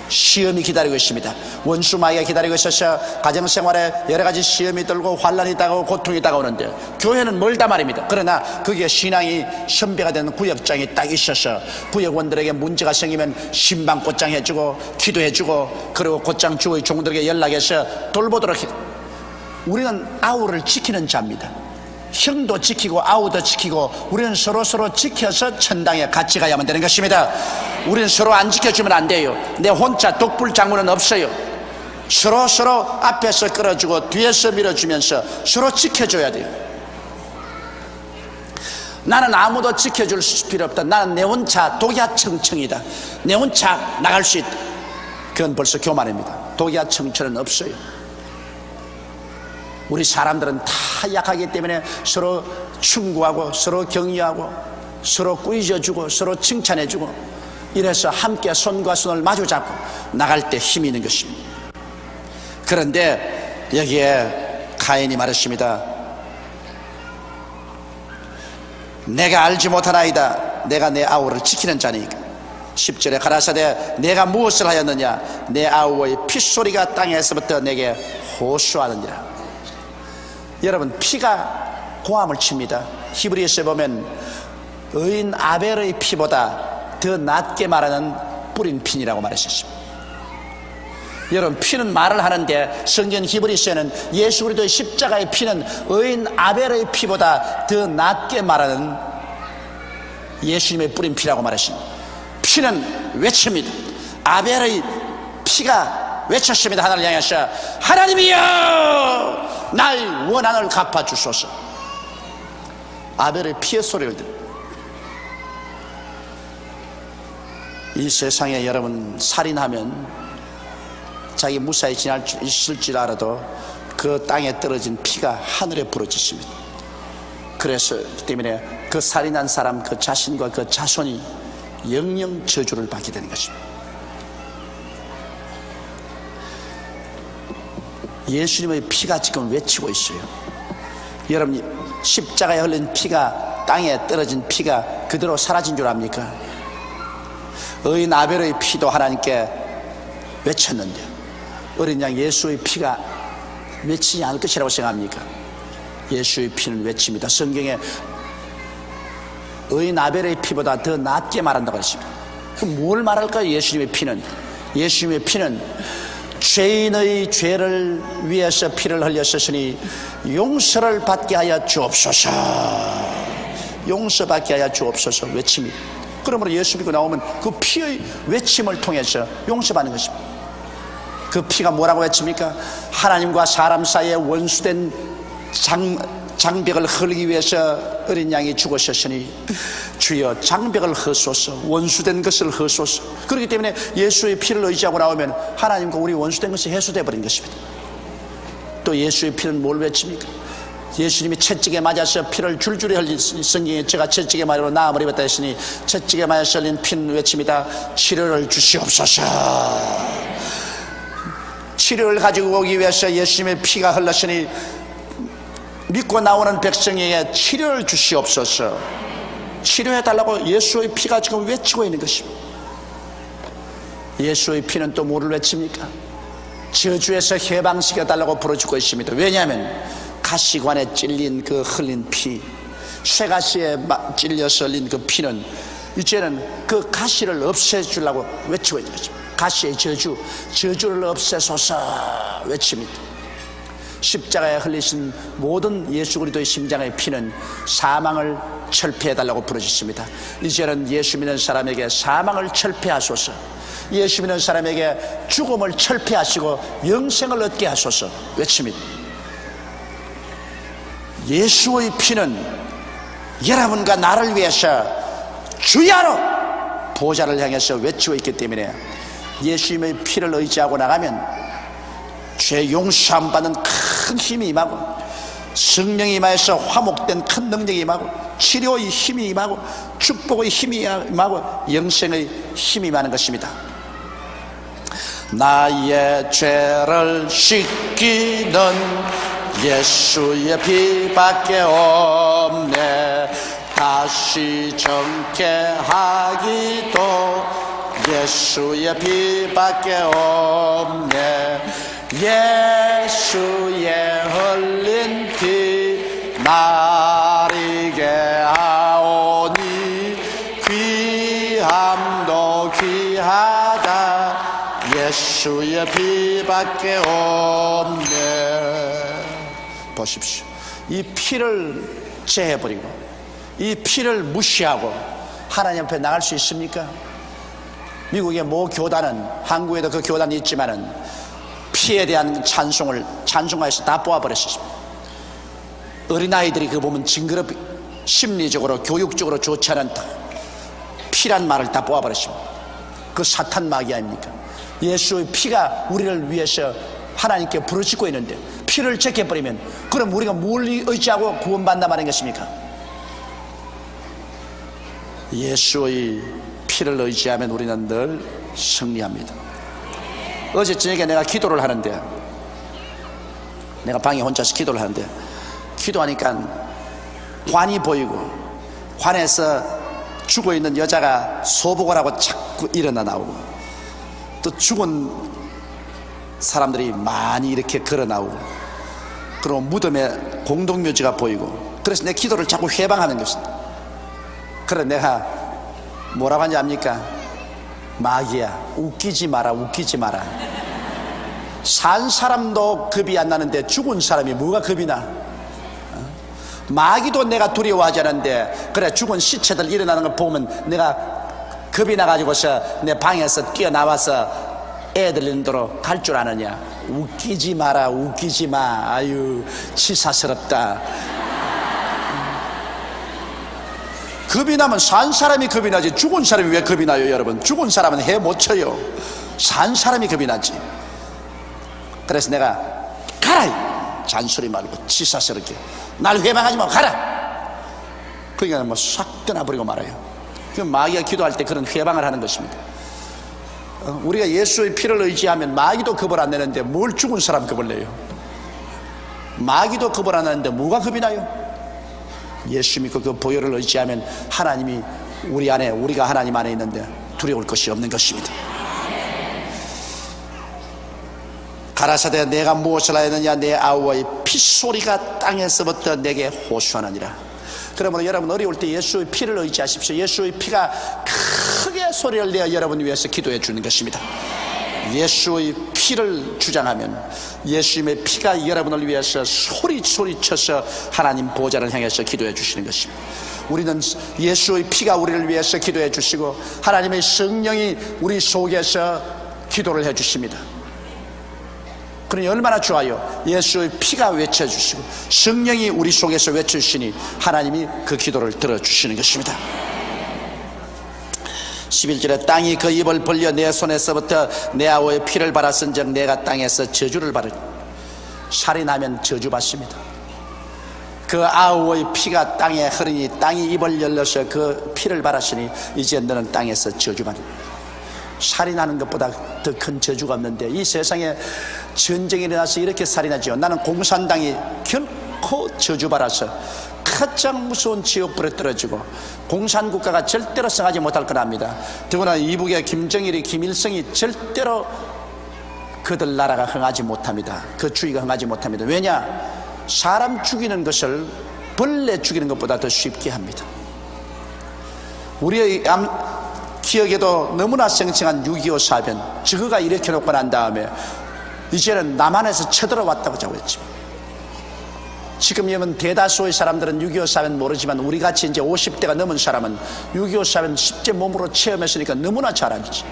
시험이 기다리고 있습니다. 원수마귀가 기다리고 있어서 가정생활에 여러가지 시험이 들고 환난이 다가오고 고통이 다가오는데 교회는 멀다 말입니다. 그러나 거기에 신앙이 선배가 되는 구역장이 딱 있어서 구역원들에게 문제가 생기면 신방꽃장 해주고 기도해주고 그리고 곧장 주의 종들에게 연락해서 돌보도록 해요. 우리는 아우를 지키는 자입니다. 형도 지키고 아우도 지키고 우리는 서로 지켜서 천당에 같이 가야만 되는 것입니다. 우리는 서로 안 지켜주면 안 돼요. 내 혼자 독불 장군은 없어요. 서로 앞에서 끌어주고 뒤에서 밀어주면서 서로 지켜줘야 돼요. 나는 아무도 지켜줄 필요 없다. 나는 내 혼자 독야청청이다. 내 혼자 나갈 수 있다. 그건 벌써 교만입니다. 독야청청은 없어요. 우리 사람들은 다 약하기 때문에 서로 충고하고 서로 격려하고 서로 꾸짖어주고 서로 칭찬해주고 이래서 함께 손과 손을 마주잡고 나갈 때 힘이 있는 것입니다. 그런데 여기에 가인이 말했습니다. 내가 알지 못하나이다. 내가 내 아우를 지키는 자니까. 10절에 가라사대 내가 무엇을 하였느냐? 내 아우의 핏소리가 땅에서부터 내게 호소하느니라. 여러분, 피가 고함을 칩니다. 히브리서에 보면 의인 아벨의 피보다 더 낮게 말하는 뿌린 피라고 말했습니다. 여러분, 피는 말을 하는데 성경 히브리서에는 예수 그리스도의 십자가의 피는 의인 아벨의 피보다 더 낮게 말하는 예수님의 뿌린 피라고 말했습니다. 피는 외칩니다. 아벨의 피가 외쳤습니다. 하나님을 향해서 하나님이여 나의 원한을 갚아주소서. 아벨의 피의 소리를 듣고 이 세상에 여러분 살인하면 자기 무사히 지날 수 있을 줄 알아도 그 땅에 떨어진 피가 하늘에 부러지십니다. 그래서 때문에 그 살인한 사람 그 자신과 그 자손이 영영 저주를 받게 되는 것입니다. 예수님의 피가 지금 외치고 있어요. 여러분, 십자가에 흘린 피가, 땅에 떨어진 피가 그대로 사라진 줄 압니까? 의인 아벨의 피도 하나님께 외쳤는데 어린 양 예수의 피가 외치지 않을 것이라고 생각합니까? 예수의 피는 외칩니다. 성경에 의인 아벨의 피보다 더 낫게 말한다고 했습니다. 그럼 뭘 말할까요? 예수님의 피는, 예수님의 피는 죄인의 죄를 위해서 피를 흘렸으니 용서를 받게 하여 주옵소서, 용서받게 하여 주옵소서 외칩니다. 그러므로 예수 믿고 나오면 그 피의 외침을 통해서 용서받는 것입니다. 그 피가 뭐라고 외칩니까? 하나님과 사람 사이에 원수된 장벽을 헐기 위해서 어린 양이 죽으셨으니 주여 장벽을 허소서, 원수된 것을 허소서. 그렇기 때문에 예수의 피를 의지하고 나오면 하나님과 우리 원수된 것이 해소되어 버린 것입니다. 또 예수의 피는 뭘 외칩니까? 예수님이 채찍에 맞아서 피를 줄줄이 흘린 성경에 제가 채찍에 맞으러 나음을 입었다 했으니 채찍에 맞아서 흘린 피는 외칩니다. 치료를 주시옵소서. 치료를 가지고 오기 위해서 예수님의 피가 흘렀으니 믿고 나오는 백성에게 치료를 주시옵소서. 치료해달라고 예수의 피가 지금 외치고 있는 것입니다. 예수의 피는 또 뭐를 외칩니까? 저주에서 해방시켜달라고 부르짖고 있습니다. 왜냐하면 가시관에 찔린 그 흘린 피, 쇠가시에 찔려서 흘린 그 피는 이제는 그 가시를 없애주려고 외치고 있는 것입니다. 가시의 저주를 없애소서 외칩니다. 십자가에 흘리신 모든 예수 그리스도의 심장의 피는 사망을 철폐해달라고 부르짖습니다. 이제는 예수 믿는 사람에게 사망을 철폐하소서, 예수 믿는 사람에게 죽음을 철폐하시고 영생을 얻게 하소서 외칩니다. 예수의 피는 여러분과 나를 위해서 주야로 보좌를 향해서 외치고 있기 때문에 예수님의 피를 의지하고 나가면 죄 용서함 받는 큰 힘이 임하고 성령이 임하여서 화목된 큰 능력이 임하고 치료의 힘이 임하고 축복의 힘이 임하고 영생의 힘이 임하는 것입니다. 나의 죄를 씻기는 예수의 피밖에 없네. 다시 정케하기도 예수의 피밖에 없네. 예수의 흘린 피 나리게 하오니 귀함도 귀하다. 예수의 피밖에 없네. 보십시오. 이 피를 제해버리고 이 피를 무시하고 하나님 앞에 나갈 수 있습니까? 미국의 모 교단은, 한국에도 그 교단이 있지만은 피에 대한 찬송하여서 다 뽑아버렸습니다. 어린아이들이 그거 보면 징그럽, 심리적으로 교육적으로 좋지 않은 피란 말을 다 뽑아버렸습니다. 그 사탄 마귀 아닙니까? 예수의 피가 우리를 위해서 하나님께 부르짖고 있는데 피를 제껴버리면 그럼 우리가 뭘 의지하고 구원받나 말인 것입니까? 예수의 피를 의지하면 우리는 늘 승리합니다. 어제 저녁에 내가 기도를 하는데, 내가 방에 혼자서 기도를 하는데 기도하니까 관이 보이고 관에서 죽어있는 여자가 소복을 하고 자꾸 일어나 나오고 또 죽은 사람들이 많이 이렇게 걸어 나오고 그리고 무덤에 공동묘지가 보이고, 그래서 내 기도를 자꾸 회방하는 것입니다. 그래 내가 뭐라고 하는지 압니까? 마귀야, 웃기지 마라, 웃기지 마라. 산 사람도 겁이 안 나는데 죽은 사람이 뭐가 겁이 나? 마귀도 내가 두려워하지 않는데 그래 죽은 시체들 일어나는 걸 보면 내가 겁이 나가지고서 내 방에서 뛰어나와서 애들 인도로 갈 줄 아느냐? 웃기지 마라, 웃기지 마. 아유 치사스럽다. 겁이 나면 산 사람이 겁이 나지 죽은 사람이 왜 겁이 나요? 여러분, 죽은 사람은 해 못 쳐요. 산 사람이 겁이 나지. 그래서 내가 가라, 잔소리 말고 치사스럽게 날 회방하지 마, 가라. 그러니까 뭐 싹 떠나버리고 말아요. 그 마귀가 기도할 때 그런 회방을 하는 것입니다. 우리가 예수의 피를 의지하면 마귀도 겁을 안 내는데 뭘 죽은 사람 겁을 내요? 마귀도 겁을 안 내는데 뭐가 겁이 나요? 예수 믿고 그 보혈을 의지하면 하나님이 우리 안에, 우리가 하나님 안에 있는데 두려울 것이 없는 것입니다. 가라사대 내가 무엇을 하였느냐, 내 아우의 피소리가 땅에서부터 내게 호소하느니라. 그러므로 여러분 어려울 때 예수의 피를 의지하십시오. 예수의 피가 크게 소리를 내어 여러분 위해서 기도해 주는 것입니다. 예수의 피를 주장하면 예수님의 피가 여러분을 위해서 소리쳐서 하나님 보좌를 향해서 기도해 주시는 것입니다. 우리는 예수의 피가 우리를 위해서 기도해 주시고 하나님의 성령이 우리 속에서 기도를 해 주십니다. 그러니 얼마나 좋아요. 예수의 피가 외쳐주시고 성령이 우리 속에서 외쳐주시니 하나님이 그 기도를 들어주시는 것입니다. 11절에 땅이 그 입을 벌려 내 손에서부터 내 아우의 피를 받았은즉 내가 땅에서 저주를 받을. 살인하면 저주받습니다. 그 아우의 피가 땅에 흐르니 땅이 입을 열려서 그 피를 받았으니 이제 너는 땅에서 저주받을. 살인하는 것보다 더 큰 저주가 없는데 이 세상에 전쟁이 일어나서 이렇게 살인하죠. 나는 공산당이 결코 저주받아서 가장 무서운 지옥불에 떨어지고 공산국가가 절대로 성하지 못할 거랍니다. 더구나 이북의 김정일이, 김일성이 절대로 그들 나라가 흥하지 못합니다. 그 주의가 흥하지 못합니다. 왜냐? 사람 죽이는 것을 벌레 죽이는 것보다 더 쉽게 합니다. 우리의 기억에도 너무나 생생한 6.25 사변, 저거가 일으켜놓고 난 다음에 이제는 남한에서 쳐들어왔다고 자고 했죠. 지금 여러분 대다수의 사람들은 6.25 사변 모르지만 우리같이 이제 50대가 넘은 사람은 6.25 사변 실제 몸으로 체험했으니까 너무나 잘 알지.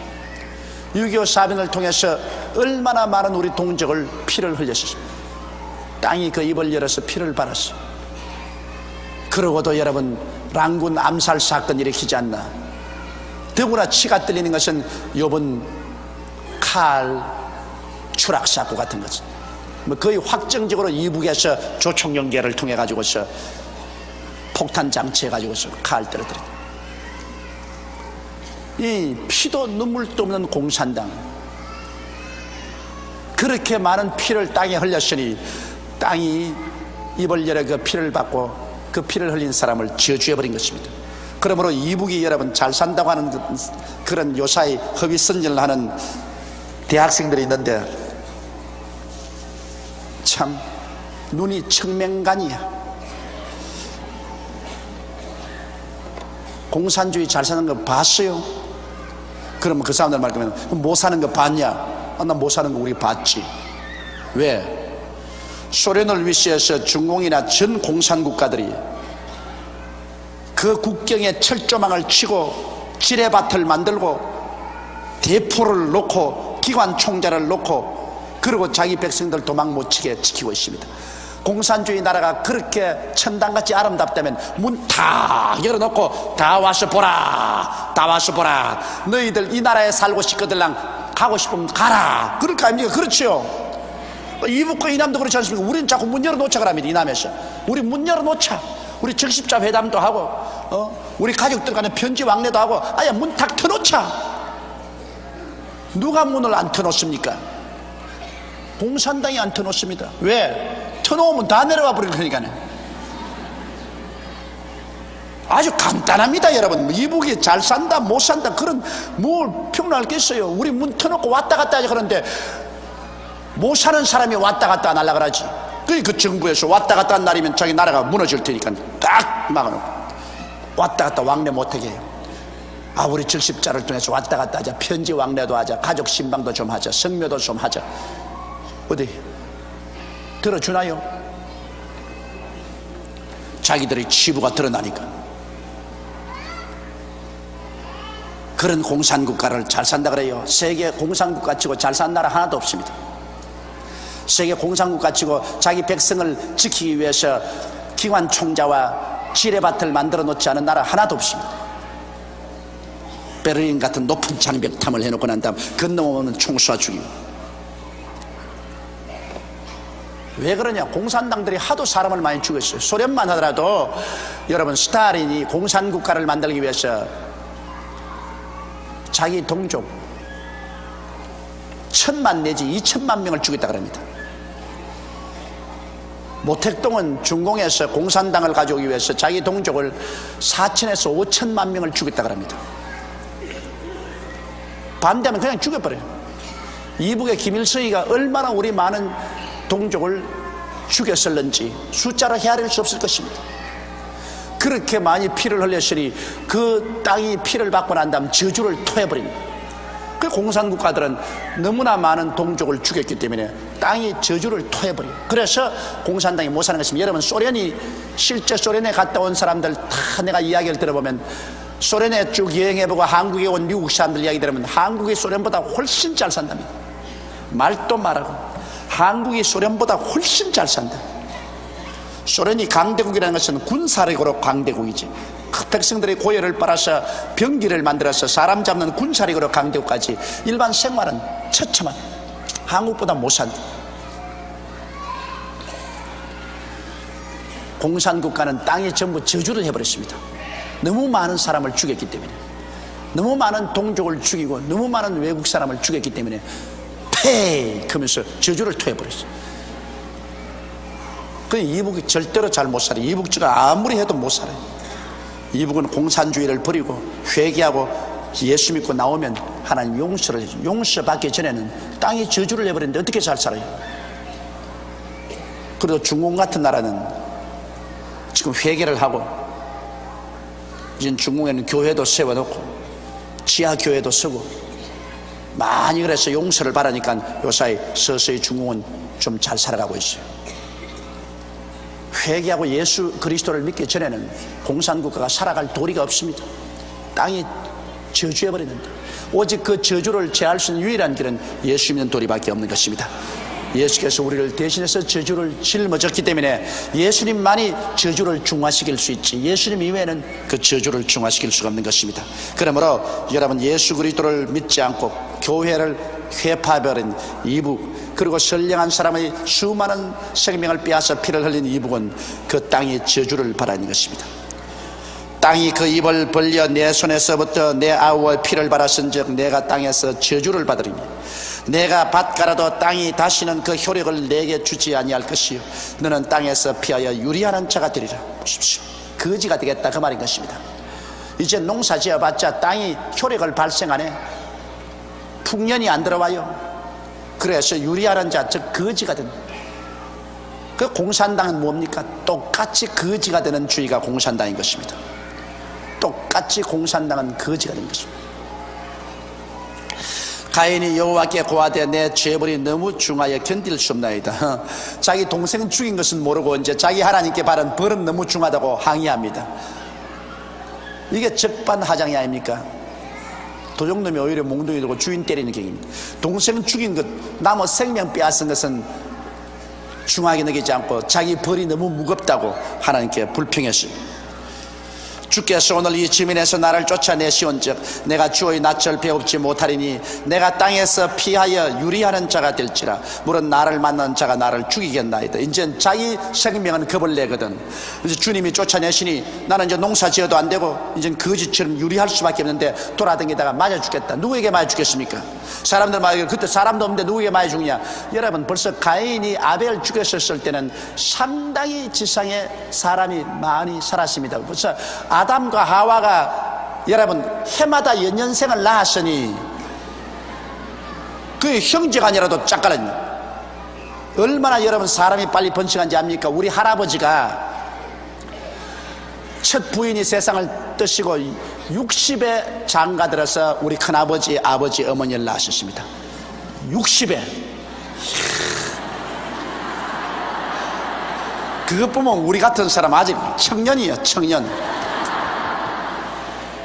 6.25 사변을 통해서 얼마나 많은 우리 동족을 피를 흘렸습니다. 땅이 그 입을 열어서 피를 발았어. 그러고도 여러분 랑군 암살 사건 일으키지 않나. 더구나 치가 떨리는 것은 요번 칼 추락 사건 같은 것은 뭐 거의 확정적으로 이북에서 조총 연계를 통해 가지고서 폭탄 장치해 가지고서 칼 떨어뜨려. 이 피도 눈물도 없는 공산당, 그렇게 많은 피를 땅에 흘렸으니 땅이 입을 열어 그 피를 받고 그 피를 흘린 사람을 저주해버린 것입니다. 그러므로 이북이 여러분 잘 산다고 하는 그런 요사이 허위선전을 하는 대학생들이 있는데 참 눈이 청명간이야. 공산주의 잘 사는 거 봤어요? 그러면 그 사람들 말 그러면 못 사는 거 봤냐? 나 못 사는 거 우리 봤지. 왜? 소련을 위시해서 중공이나 전 공산국가들이 그 국경에 철조망을 치고 지뢰밭을 만들고 대포를 놓고 기관총자를 놓고 그리고 자기 백성들 도망 못 치게 지키고 있습니다. 공산주의 나라가 그렇게 천당같이 아름답다면 문 다 열어놓고 다 와서 보라, 다 와서 보라. 너희들 이 나라에 살고 싶거들랑 가고 싶으면 가라. 그럴 거 아닙니까? 그렇죠. 이북과 이남도 그렇지 않습니까? 우리는 자꾸 문 열어놓자 그럽니다. 이남에서 우리 문 열어놓자. 우리 적십자 회담도 하고 우리 가족들 간에 편지 왕래도 하고 아예 문 탁 터놓자. 누가 문을 안 터놓습니까? 공산당이 안 터놓습니다. 왜? 터놓으면 다 내려와 버릴 거니까요. 아주 간단합니다. 여러분 이북이 잘 산다 못 산다 그런 뭘 평론할겠어요. 우리 문 터놓고 왔다 갔다 하지. 그런데 못 사는 사람이 왔다 갔다 안 하려고 그러지. 그 정부에서 왔다 갔다 한 날이면 자기 나라가 무너질 테니까 딱 막아놓고 왔다 갔다 왕래 못하게 해요. 아 우리 적십자를 통해서 왔다 갔다 하자. 편지 왕래도 하자. 가족 신방도 좀 하자. 성묘도 좀 하자. 어디 들어주나요? 자기들의 치부가 드러나니까. 그런 공산국가를 잘 산다 그래요. 세계 공산국가 치고 잘 산 나라 하나도 없습니다. 세계 공산국가 치고 자기 백성을 지키기 위해서 기관총자와 지뢰밭을 만들어 놓지 않은 나라 하나도 없습니다. 베를린 같은 높은 장벽탑을 해놓고 난 다음 건너오면 총 쏴 죽이고. 왜 그러냐? 공산당들이 하도 사람을 많이 죽였어요. 소련만 하더라도 여러분, 스탈린이 공산국가를 만들기 위해서 자기 동족 1000만 내지 2000만 명을 죽였다 그럽니다. 모택동은 중공에서 공산당을 가져오기 위해서 자기 동족을 4000에서 5000만 명을 죽였다 그럽니다. 반대하면 그냥 죽여버려요. 이북의 김일성이가 얼마나 우리 많은 동족을 죽였을는지 숫자로 헤아릴 수 없을 것입니다. 그렇게 많이 피를 흘렸으니 그 땅이 피를 받고 난 다음 저주를 토해버립니다. 그 공산국가들은 너무나 많은 동족을 죽였기 때문에 땅이 저주를 토해버려요. 그래서 공산당이 못 사는 것입니다. 여러분, 소련이 실제 소련에 갔다 온 사람들 다 내가 이야기를 들어보면, 소련에 쭉 여행해보고 한국에 온 미국 사람들 이야기 들으면 한국이 소련보다 훨씬 잘 산답니다. 말도 말하고 한국이 소련보다 훨씬 잘 산다. 소련이 강대국이라는 것은 군사력으로 강대국이지, 그 백성들의 고열을 빨아서 병기를 만들어서 사람 잡는 군사력으로 강대국까지 일반 생활은 처참한, 한국보다 못 산다. 공산국가는 땅에 전부 저주를 해버렸습니다. 너무 많은 사람을 죽였기 때문에, 너무 많은 동족을 죽이고 너무 많은 외국 사람을 죽였기 때문에 페이 하면서 저주를 토해버렸어요. 그 이북이 절대로 잘 못 살아요. 이북주가 아무리 해도 못 살아요. 이북은 공산주의를 버리고 회개하고 예수 믿고 나오면 하나님 용서받기 전에는 땅이 저주를 해버리는데 어떻게 잘 살아요? 그래도 중공 같은 나라는 지금 회개를 하고, 이제 중공에는 교회도 세워놓고 지하 교회도 쓰고 많이, 그래서 용서를 받으니까 요사이 서서히 중공은 좀 잘 살아가고 있어요. 회개하고 예수 그리스도를 믿기 전에는 공산국가가 살아갈 도리가 없습니다. 땅이 저주해버리는데, 오직 그 저주를 제할 수 있는 유일한 길은 예수 믿는 도리밖에 없는 것입니다. 예수께서 우리를 대신해서 저주를 짊어졌기 때문에 예수님만이 저주를 중화시킬 수 있지, 예수님 이외에는 그 저주를 중화시킬 수가 없는 것입니다. 그러므로 여러분, 예수 그리스도를 믿지 않고 교회를 회파해버린 이북, 그리고 선량한 사람의 수많은 생명을 빼앗아 피를 흘린 이북은 그 땅의 저주를 바라는 것입니다. 땅이 그 입을 벌려 내 손에서부터 내 아우의 피를 받았은즉 내가 땅에서 저주를 받으리니 내가 밭갈아도 땅이 다시는 그 효력을 내게 주지 아니할 것이요 너는 땅에서 피하여 유리하는 자가 되리라. 보십시오, 거지가 되겠다, 그 말인 것입니다. 이제 농사 지어봤자 땅이 효력을 발생 안 해. 풍년이 안 들어와요. 그래서 유리하는 자, 즉 거지가 된다. 그 공산당은 뭡니까? 똑같이 거지가 되는 주의가 공산당인 것입니다. 똑같이 공산당은 거지가 된 것입니다. 가인이 여호와께 고하되 내 죄벌이 너무 중하여 견딜 수 없나이다. 자기 동생 죽인 것은 모르고 이제 자기 하나님께 바른 벌은 너무 중하다고 항의합니다. 이게 적반하장이 아닙니까? 도둑놈이 오히려 몽둥이 들고 주인 때리는 격입니다. 동생 죽인 것, 남의 생명 빼앗은 것은 중하게 느끼지 않고 자기 벌이 너무 무겁다고 하나님께 불평했습니다. 주께서 오늘 이 지면에서 나를 쫓아내시온즉 내가 주의 낯을 배웁지 못하리니 내가 땅에서 피하여 유리하는 자가 될지라. 물론 나를 만난 자가 나를 죽이겠나이다. 이제 자기 생명은 겁을 내거든. 이제 주님이 쫓아내시니 나는 이제 농사 지어도 안 되고 이제 거지처럼 유리할 수밖에 없는데 돌아다니다가 맞아 죽겠다. 누구에게 맞아 죽겠습니까? 사람들 말하기를 그때 사람도 없는데 누구에게 맞아 죽냐? 여러분, 벌써 가인이 아벨 죽였을 때는 상당히 지상에 사람이 많이 살았습니다. 벌써 아담과 하와가 여러분 해마다 연년생을 낳았으니 그 형제가 아니라도 짝가라니 얼마나 여러분 사람이 빨리 번식한지 압니까? 우리 할아버지가 첫 부인이 세상을 뜨시고 60에 장가들어서 우리 큰아버지, 아버지, 어머니를 낳으셨습니다. 60에. 그것 보면 우리 같은 사람 아직 청년이에요, 청년.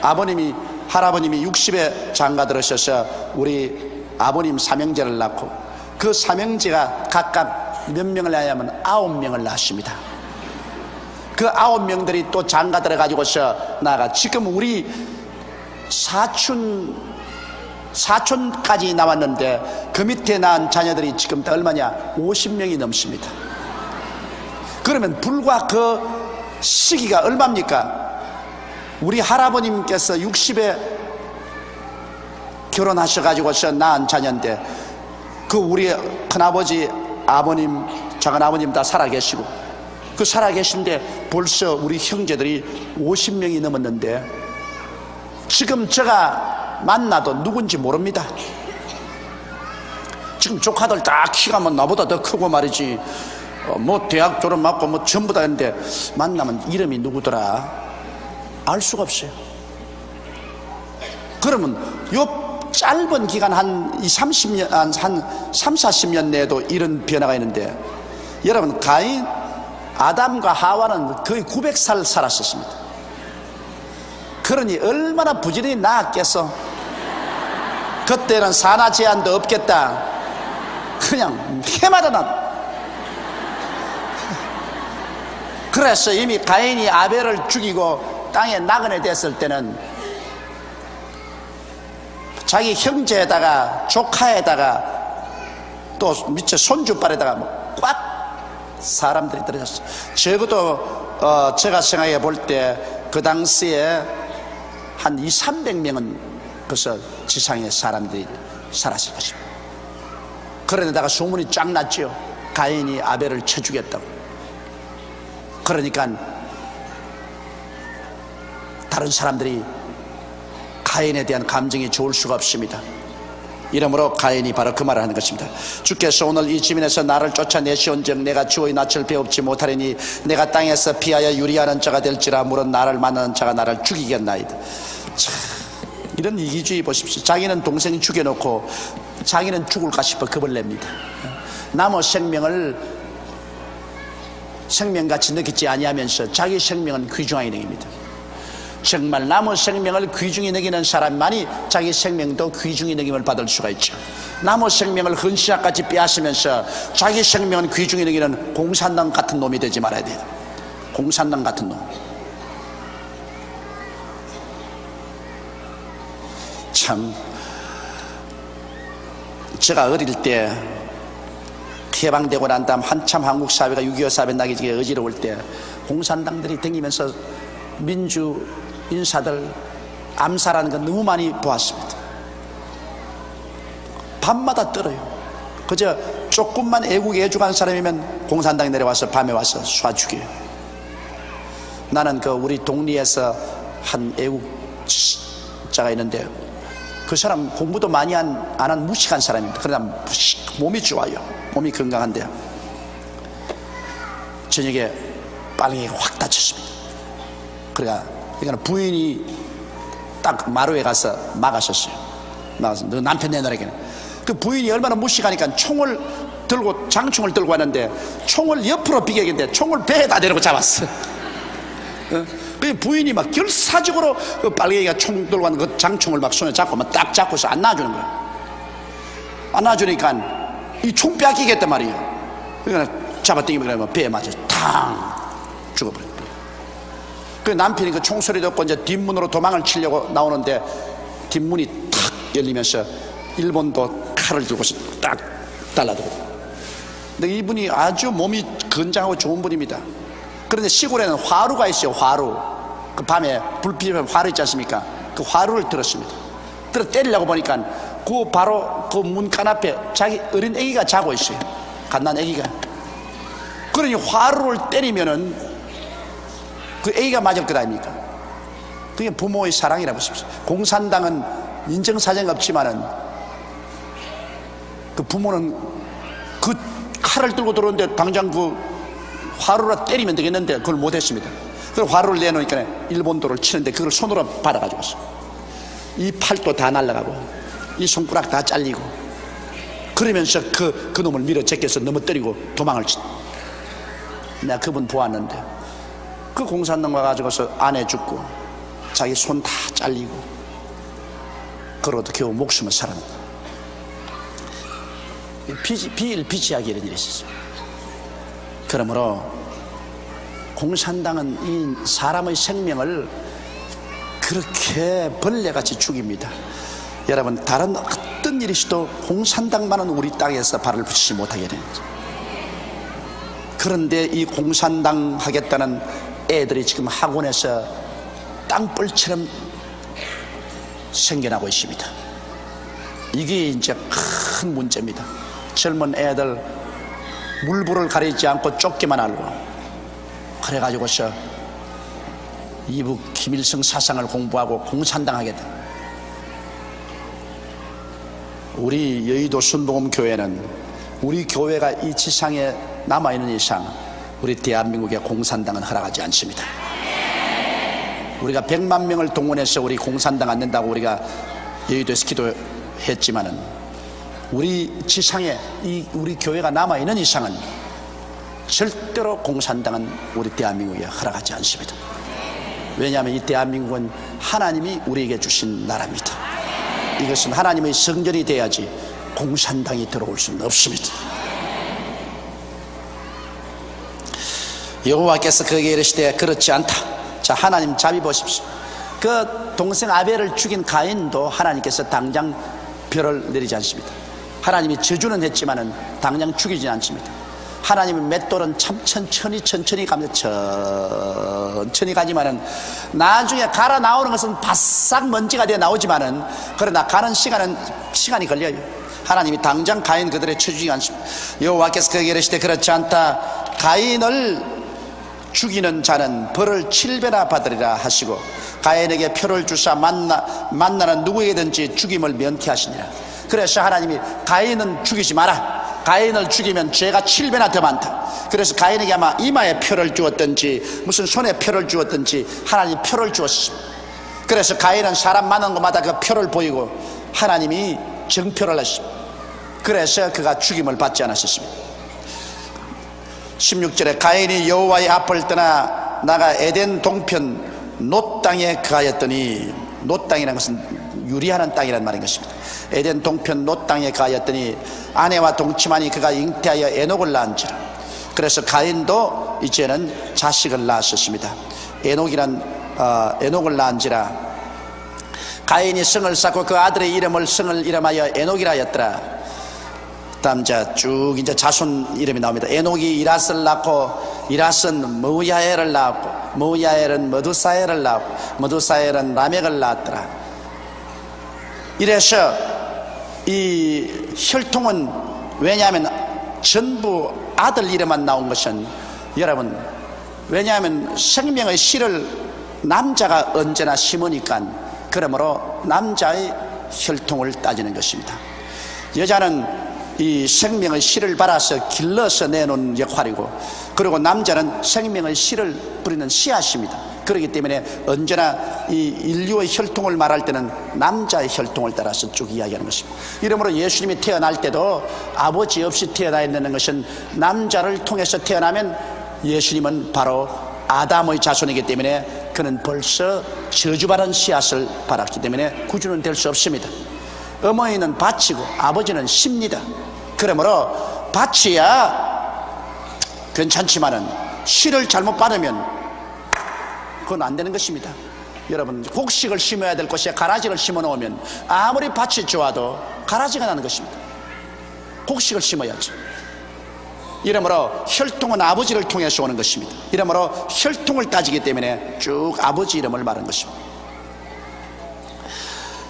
아버님이, 할아버님이 60에 장가들으셔서 우리 아버님 삼형제를 낳고 그 삼형제가 각각 몇 명을 낳냐면 9명을 낳았습니다. 그 9명들이 또 장가 들어가지고서 나가 지금 우리 사촌까지 나왔는데 그 밑에 낳은 자녀들이 지금 다 얼마냐? 50명이 넘습니다. 그러면 불과 그 시기가 얼마입니까? 우리 할아버님께서 60에 결혼하셔가지고서 낳은 자녀인데, 그 우리 큰아버지, 아버님, 작은아버님 다 살아계시고, 그 살아계신데 벌써 우리 형제들이 50명이 넘었는데, 지금 제가 만나도 누군지 모릅니다. 지금 조카들 다 키가 뭐 나보다 더 크고 말이지, 뭐 대학 졸업 맞고 뭐 전부 다 했는데, 만나면 이름이 누구더라 알 수가 없어요. 그러면 요 짧은 기간 한 30년, 한 3, 40년 내에도 이런 변화가 있는데, 여러분, 아담과 하와는 거의 900살 살았었습니다. 그러니 얼마나 부지런히 낳았겠어. 그때는 산하 제한도 없겠다. 그냥 해마다 낳. 그래서 이미 가인이 아벨을 죽이고 땅에 나그네 됐을 때는 자기 형제에다가 조카에다가 또 밑에 손주발에다가 꽉 사람들이 들어졌어요. 적어도 제가 생각해 볼 때 그 당시에 한 200~300명은 그래서 지상의 사람들이 살았을 것입니다. 그런데다가 소문이 쫙 났죠. 가인이 아벨을 쳐 죽였다고. 그러니까 다른 사람들이 가인에 대한 감정이 좋을 수가 없습니다. 이러므로 가인이 바로 그 말을 하는 것입니다. 주께서 오늘 이 지면에서 나를 쫓아내시온즉 내가 주의 낯을 배웁지 못하리니 내가 땅에서 피하여 유리하는 자가 될지라 물은 나를 만나는 자가 나를 죽이겠나이다. 참, 이런 이기주의 보십시오. 자기는 동생 죽여놓고 자기는 죽을까 싶어 겁을 냅니다. 남의 생명을 생명같이 느끼지 아니하면서 자기 생명은 귀중하게 여깁니다. 정말 남의 생명을 귀중히 여기는 사람만이 자기 생명도 귀중히 여김을 받을 수가 있죠. 남의 생명을 헌신약같이 빼앗으면서 자기 생명은 귀중히 여기는 공산당 같은 놈이 되지 말아야 돼요. 공산당 같은 놈. 참, 제가 어릴 때 해방되고 난 다음 한참 한국 사회가 6.25 사회 나기 전에 어지러울 때 공산당들이 다니면서 민주 인사들 암살하는 거 너무 많이 보았습니다. 밤마다 떨어요. 그저 조금만 애국에 애죽한 사람이면 공산당이 내려와서 밤에 와서 쏴 죽여요. 나는 그 우리 동리에서 한 애국자가 있는데 그 사람 공부도 많이 안 한 무식한 사람입니다. 그러나 몸이 좋아요. 몸이 건강한데 저녁에 빨갱이가 확 다쳤습니다. 그러니까 이거는 부인이 딱 마루에 가서 막았었어요. 막아서 너 남편 내놓으라기는. 그 부인이 얼마나 무식하니까 총을 들고 장총을 들고 왔는데 총을 옆으로 비게겠는데 총을 배에다 대려고 잡았어. 그 부인이 막 결사적으로 그 빨갱이가 총 들고 왔는 그 장총을 막 손에 잡고 막 딱 잡고서 안 놔주는 거야. 안 놔주니까 이 총 뺏기겠단 말이에요. 그러니까 잡아당기면 그러면 배에 맞아 탕 죽어버려. 그 남편이 그 총소리 듣고 이제 뒷문으로 도망을 치려고 나오는데 뒷문이 탁 열리면서 일본도 칼을 들고서 딱 달라들고. 근데 이분이 아주 몸이 건장하고 좋은 분입니다. 그런데 시골에는 화루가 있어요. 화루. 그 밤에 불 피우면 화루 있지 않습니까? 그 화루를 들었습니다. 들어 때리려고 보니까 그 바로 그 문간 앞에 자기 어린 애기가 자고 있어요. 갓난 애기가. 그러니 화루를 때리면은 그 애기가 맞을 것 아닙니까? 그게 부모의 사랑이라고 보십시오. 공산당은 인정사정 없지만은 그 부모는 그 칼을 들고 들어오는데 당장 그 화루라 때리면 되겠는데 그걸 못했습니다. 그걸 화루를 내놓으니까 일본도를 치는데 그걸 손으로 받아가지고 왔어. 이 팔도 다 날아가고 이 손가락 다 잘리고 그러면서 그 놈을 밀어 제껴서 넘어뜨리고 도망을 친. 내가 그분 보았는데 그 공산당 와가지고서 아내 죽고 자기 손 다 잘리고 그러고도 겨우 목숨을 살았는데 비일비재하게 이런 일이 있었어요. 그러므로 공산당은 이 사람의 생명을 그렇게 벌레같이 죽입니다. 여러분, 다른 어떤 일이 있어도 공산당만은 우리 땅에서 발을 붙이지 못하게 됩니다. 그런데 이 공산당 하겠다는 애들이 지금 학원에서 땅불처럼 생겨나고 있습니다. 이게 이제 큰 문제입니다. 젊은 애들 물불을 가리지 않고 쫓기만 알고, 그래가지고서 이북 김일성 사상을 공부하고 공산당 하겠다. 우리 여의도 순복음교회는 우리 교회가 이 지상에 남아있는 이상 우리 대한민국의 공산당은 허락하지 않습니다. 우리가 100만 명을 동원해서 우리 공산당 안 된다고 우리가 여의도에서 기도했지만은 우리 지상에 우리 교회가 남아있는 이상은 절대로 공산당은 우리 대한민국에 허락하지 않습니다. 왜냐하면 이 대한민국은 하나님이 우리에게 주신 나라입니다. 이것은 하나님의 성전이 돼야지 공산당이 들어올 수는 없습니다. 여호와께서 그에게 이르시되 그렇지 않다. 자, 하나님 자비 보십시오. 그 동생 아벨을 죽인 가인도 하나님께서 당장 벌을 내리지 않습니다. 하나님이 저주는 했지만은 당장 죽이지 않습니다. 하나님의 맷돌은 참 천천히 가면 천천히 가지만은 나중에 갈아 나오는 것은 바싹 먼지가 되어 나오지만은, 그러나 가는 시간이 걸려요. 하나님이 당장 가인 그들의 쳐주지 않습니다. 여호와께서 그에게 이르시되 그렇지 않다. 가인을 죽이는 자는 벌을 7배나 받으리라 하시고 가인에게 표를 주사 만나는 누구에게든지 죽임을 면케하시니라. 그래서 하나님이 가인은 죽이지 마라. 가인을 죽이면 죄가 7배나 더 많다. 그래서 가인에게 아마 이마에 표를 주었든지 무슨 손에 표를 주었든지 하나님이 표를 주었습니다. 그래서 가인은 사람 만난 곳마다 그 표를 보이고 하나님이 정표를 하십니다. 그래서 그가 죽임을 받지 않았습니다. 16절에 가인이 여호와의 앞을 떠나 나가 에덴 동편 놋 땅에 거하였더니, 놋 땅이라는 것은 유리하는 땅이라는 말인 것입니다. 에덴 동편 놋 땅에 거하였더니 아내와 동침하니 그가 잉태하여 에녹을 낳은지라. 그래서 가인도 이제는 자식을 낳았습니다. 에녹을 낳은지라. 가인이 성을 쌓고 그 아들의 성을 이름하여 에녹이라 하였더라. 다음 쭉 이제 자손 이름이 나옵니다. 에녹이 이랏을 낳고 이랏은 무야엘을 낳았고 무야엘은 머두사엘을 낳았고 머두사엘은 라멕을 낳았더라. 이래서 이 혈통은, 왜냐하면 전부 아들 이름만 나온 것은, 여러분, 왜냐하면 생명의 씨를 남자가 언제나 심으니까, 그러므로 남자의 혈통을 따지는 것입니다. 여자는 이 생명의 씨를 발아서 길러서 내놓은 역할이고, 그리고 남자는 생명의 씨를 뿌리는 씨앗입니다. 그렇기 때문에 언제나 이 인류의 혈통을 말할 때는 남자의 혈통을 따라서 쭉 이야기하는 것입니다. 이러므로 예수님이 태어날 때도 아버지 없이 태어나 있는 것은 남자를 통해서 태어나면 예수님은 바로 아담의 자손이기 때문에 그는 벌써 저주받은 씨앗을 받았기 때문에 구주는 될 수 없습니다. 어머니는 밭이고 아버지는 씨입니다. 그러므로 밭이야 괜찮지만은 씨를 잘못 받으면 그건 안 되는 것입니다. 여러분, 곡식을 심어야 될 곳에 가라지를 심어 놓으면 아무리 밭이 좋아도 가라지가 나는 것입니다. 곡식을 심어야죠. 이러므로 혈통은 아버지를 통해서 오는 것입니다. 이러므로 혈통을 따지기 때문에 쭉 아버지 이름을 말한 것입니다.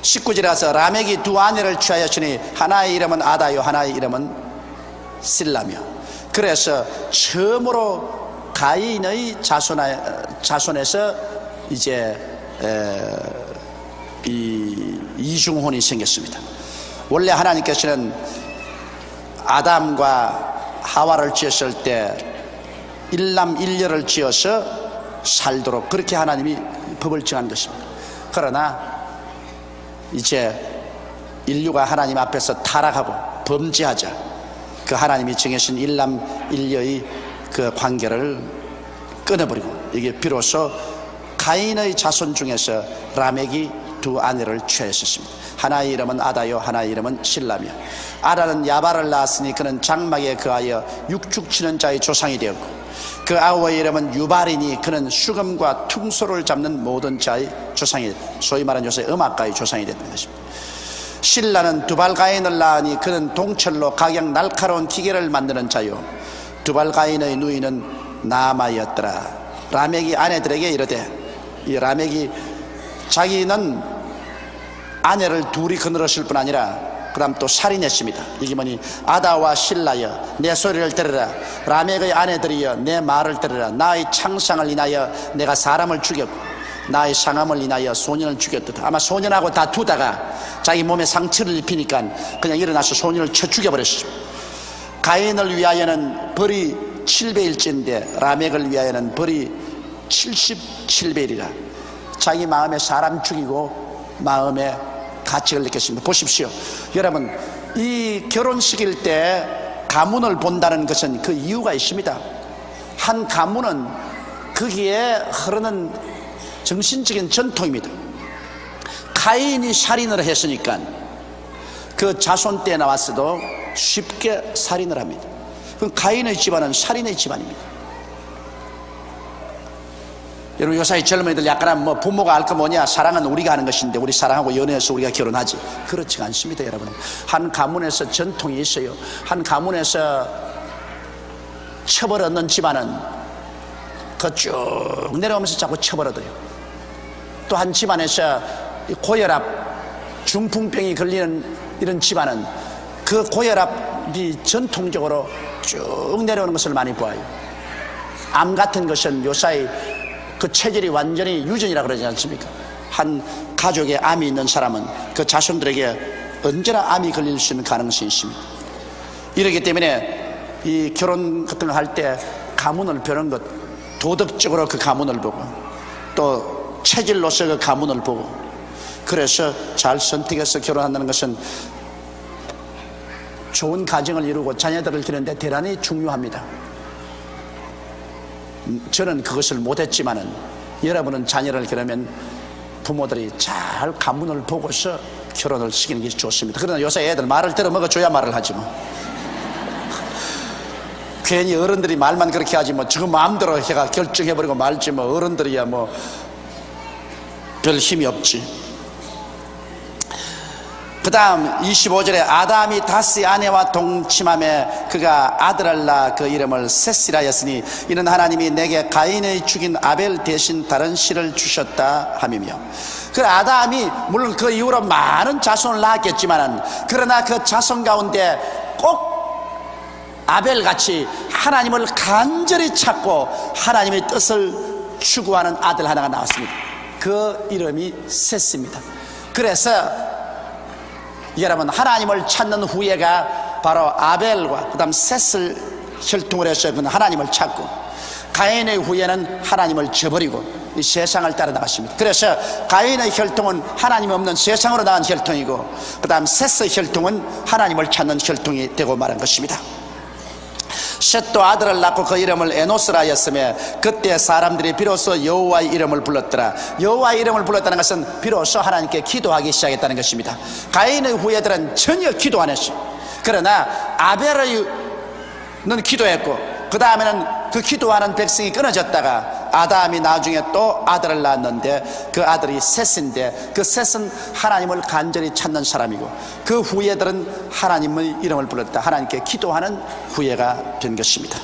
19절에서 라멕이 두 아내를 취하였으니 하나의 이름은 아다요 하나의 이름은 실라며. 그래서 처음으로 가인의 자손에서 이제 이 이중혼이 생겼습니다. 원래 하나님께서는 아담과 하와를 지었을 때 일남 일녀를 지어서 살도록 그렇게 하나님이 법을 정한 것입니다. 그러나 이제 인류가 하나님 앞에서 타락하고 범죄하자 그 하나님이 정하신 일남 일녀의 그 관계를 끊어버리고, 이게 비로소 가인의 자손 중에서 라멕이 두 아내를 취하였습니다. 하나의 이름은 아다요 하나의 이름은 실라며. 아다는 야발을 낳았으니 그는 장막에 거하여 육축치는 자의 조상이 되었고, 그 아우의 이름은 유발이니 그는 수금과 퉁소를 잡는 모든 자의 조상이, 소위 말하는 요새 음악가의 조상이 됐던 것입니다. 실라는 두발가인을 낳으니 그는 동철로 각양 날카로운 기계를 만드는 자요, 두발 가인의 누이는 나아마였더라. 라멕이 아내들에게 이르되, 이 라멕이 자기는 아내를 둘이 거느렸을 뿐 아니라 그 다음 또 살인했습니다. 이게 뭐니? 아다와 실라여 내 소리를 들으라. 라멕의 아내들이여 내 말을 들으라. 나의 창상을 인하여 내가 사람을 죽였고 나의 상함을 인하여 소년을 죽였다. 아마 소년하고 다투다가 자기 몸에 상처를 입히니까 그냥 일어나서 소년을 쳐 죽여버렸습니다. 가인을 위하여는 벌이 7배일진데 라멕을 위하여는 벌이 77배이리라. 자기 마음에 사람 죽이고 마음에 가책을 느꼈습니다. 보십시오. 여러분, 이 결혼식일 때 가문을 본다는 것은 그 이유가 있습니다. 한 가문은 거기에 흐르는 정신적인 전통입니다. 가인이 살인을 했으니까 그 자손 때 나왔어도 쉽게 살인을 합니다. 그럼 가인의 집안은 살인의 집안입니다. 여러분, 요사이 젊은이들 약간 뭐 부모가 알 거 뭐냐, 사랑은 우리가 하는 것인데 우리 사랑하고 연애해서 우리가 결혼하지. 그렇지가 않습니다. 여러분, 한 가문에서 전통이 있어요. 한 가문에서 처벌 얻는 집안은 그 쭉 내려오면서 자꾸 처벌 얻어요. 또 한 집안에서 고혈압, 중풍병이 걸리는 이런 집안은 그 고혈압이 전통적으로 쭉 내려오는 것을 많이 보아요. 암 같은 것은 요사이 그 체질이 완전히 유전이라 그러지 않습니까? 한 가족에 암이 있는 사람은 그 자손들에게 언제나 암이 걸릴 수 있는 가능성이 있습니다. 이러기 때문에 이 결혼 같은 거 할 때 가문을 벼는 것, 도덕적으로 그 가문을 보고 또 체질로서 그 가문을 보고, 그래서 잘 선택해서 결혼한다는 것은 좋은 가정을 이루고 자녀들을 기르는데 대단히 중요합니다. 저는 그것을 못했지만은 여러분은 자녀를 기르면 부모들이 잘 가문을 보고서 결혼을 시키는 게 좋습니다. 그러나 요새 애들 말을 들어 먹어줘야 말을 하지 뭐. 괜히 어른들이 말만 그렇게 하지 뭐 지금 마음대로 해가 결정해버리고 말지 뭐. 어른들이야 뭐 별 힘이 없지. 그 다음 25절에 아담이 다스의 아내와 동침함에 그가 아들을 낳아 그 이름을 셋이라 했으니 이는 하나님이 내게 가인의 죽인 아벨 대신 다른 씨를 주셨다 함이며. 그 아담이 물론 그 이후로 많은 자손을 낳았겠지만 그러나 그 자손 가운데 꼭 아벨같이 하나님을 간절히 찾고 하나님의 뜻을 추구하는 아들 하나가 나왔습니다. 그 이름이 셋입니다. 그래서 여러분, 하나님을 찾는 후예가 바로 아벨과 그 다음 셋을 혈통을 해서 하나님을 찾고, 가인의 후예는 하나님을 저버리고 이 세상을 따라 나갔습니다. 그래서 가인의 혈통은 하나님 없는 세상으로 나간 혈통이고, 그 다음 셋의 혈통은 하나님을 찾는 혈통이 되고 말한 것입니다. 셋도 아들을 낳고 그 이름을 에노스라 하였으며 그때 사람들이 비로소 여호와의 이름을 불렀더라. 여호와의 이름을 불렀다는 것은 비로소 하나님께 기도하기 시작했다는 것입니다. 가인의 후예들은 전혀 기도 안 했어요. 그러나 아벨은 기도했고, 그 다음에는 그 기도하는 백성이 끊어졌다가 아담이 나중에 또 아들을 낳았는데 그 아들이 셋인데 그 셋은 하나님을 간절히 찾는 사람이고, 그 후예들은 하나님의 이름을 불렀다. 하나님께 기도하는 후예가 된 것입니다.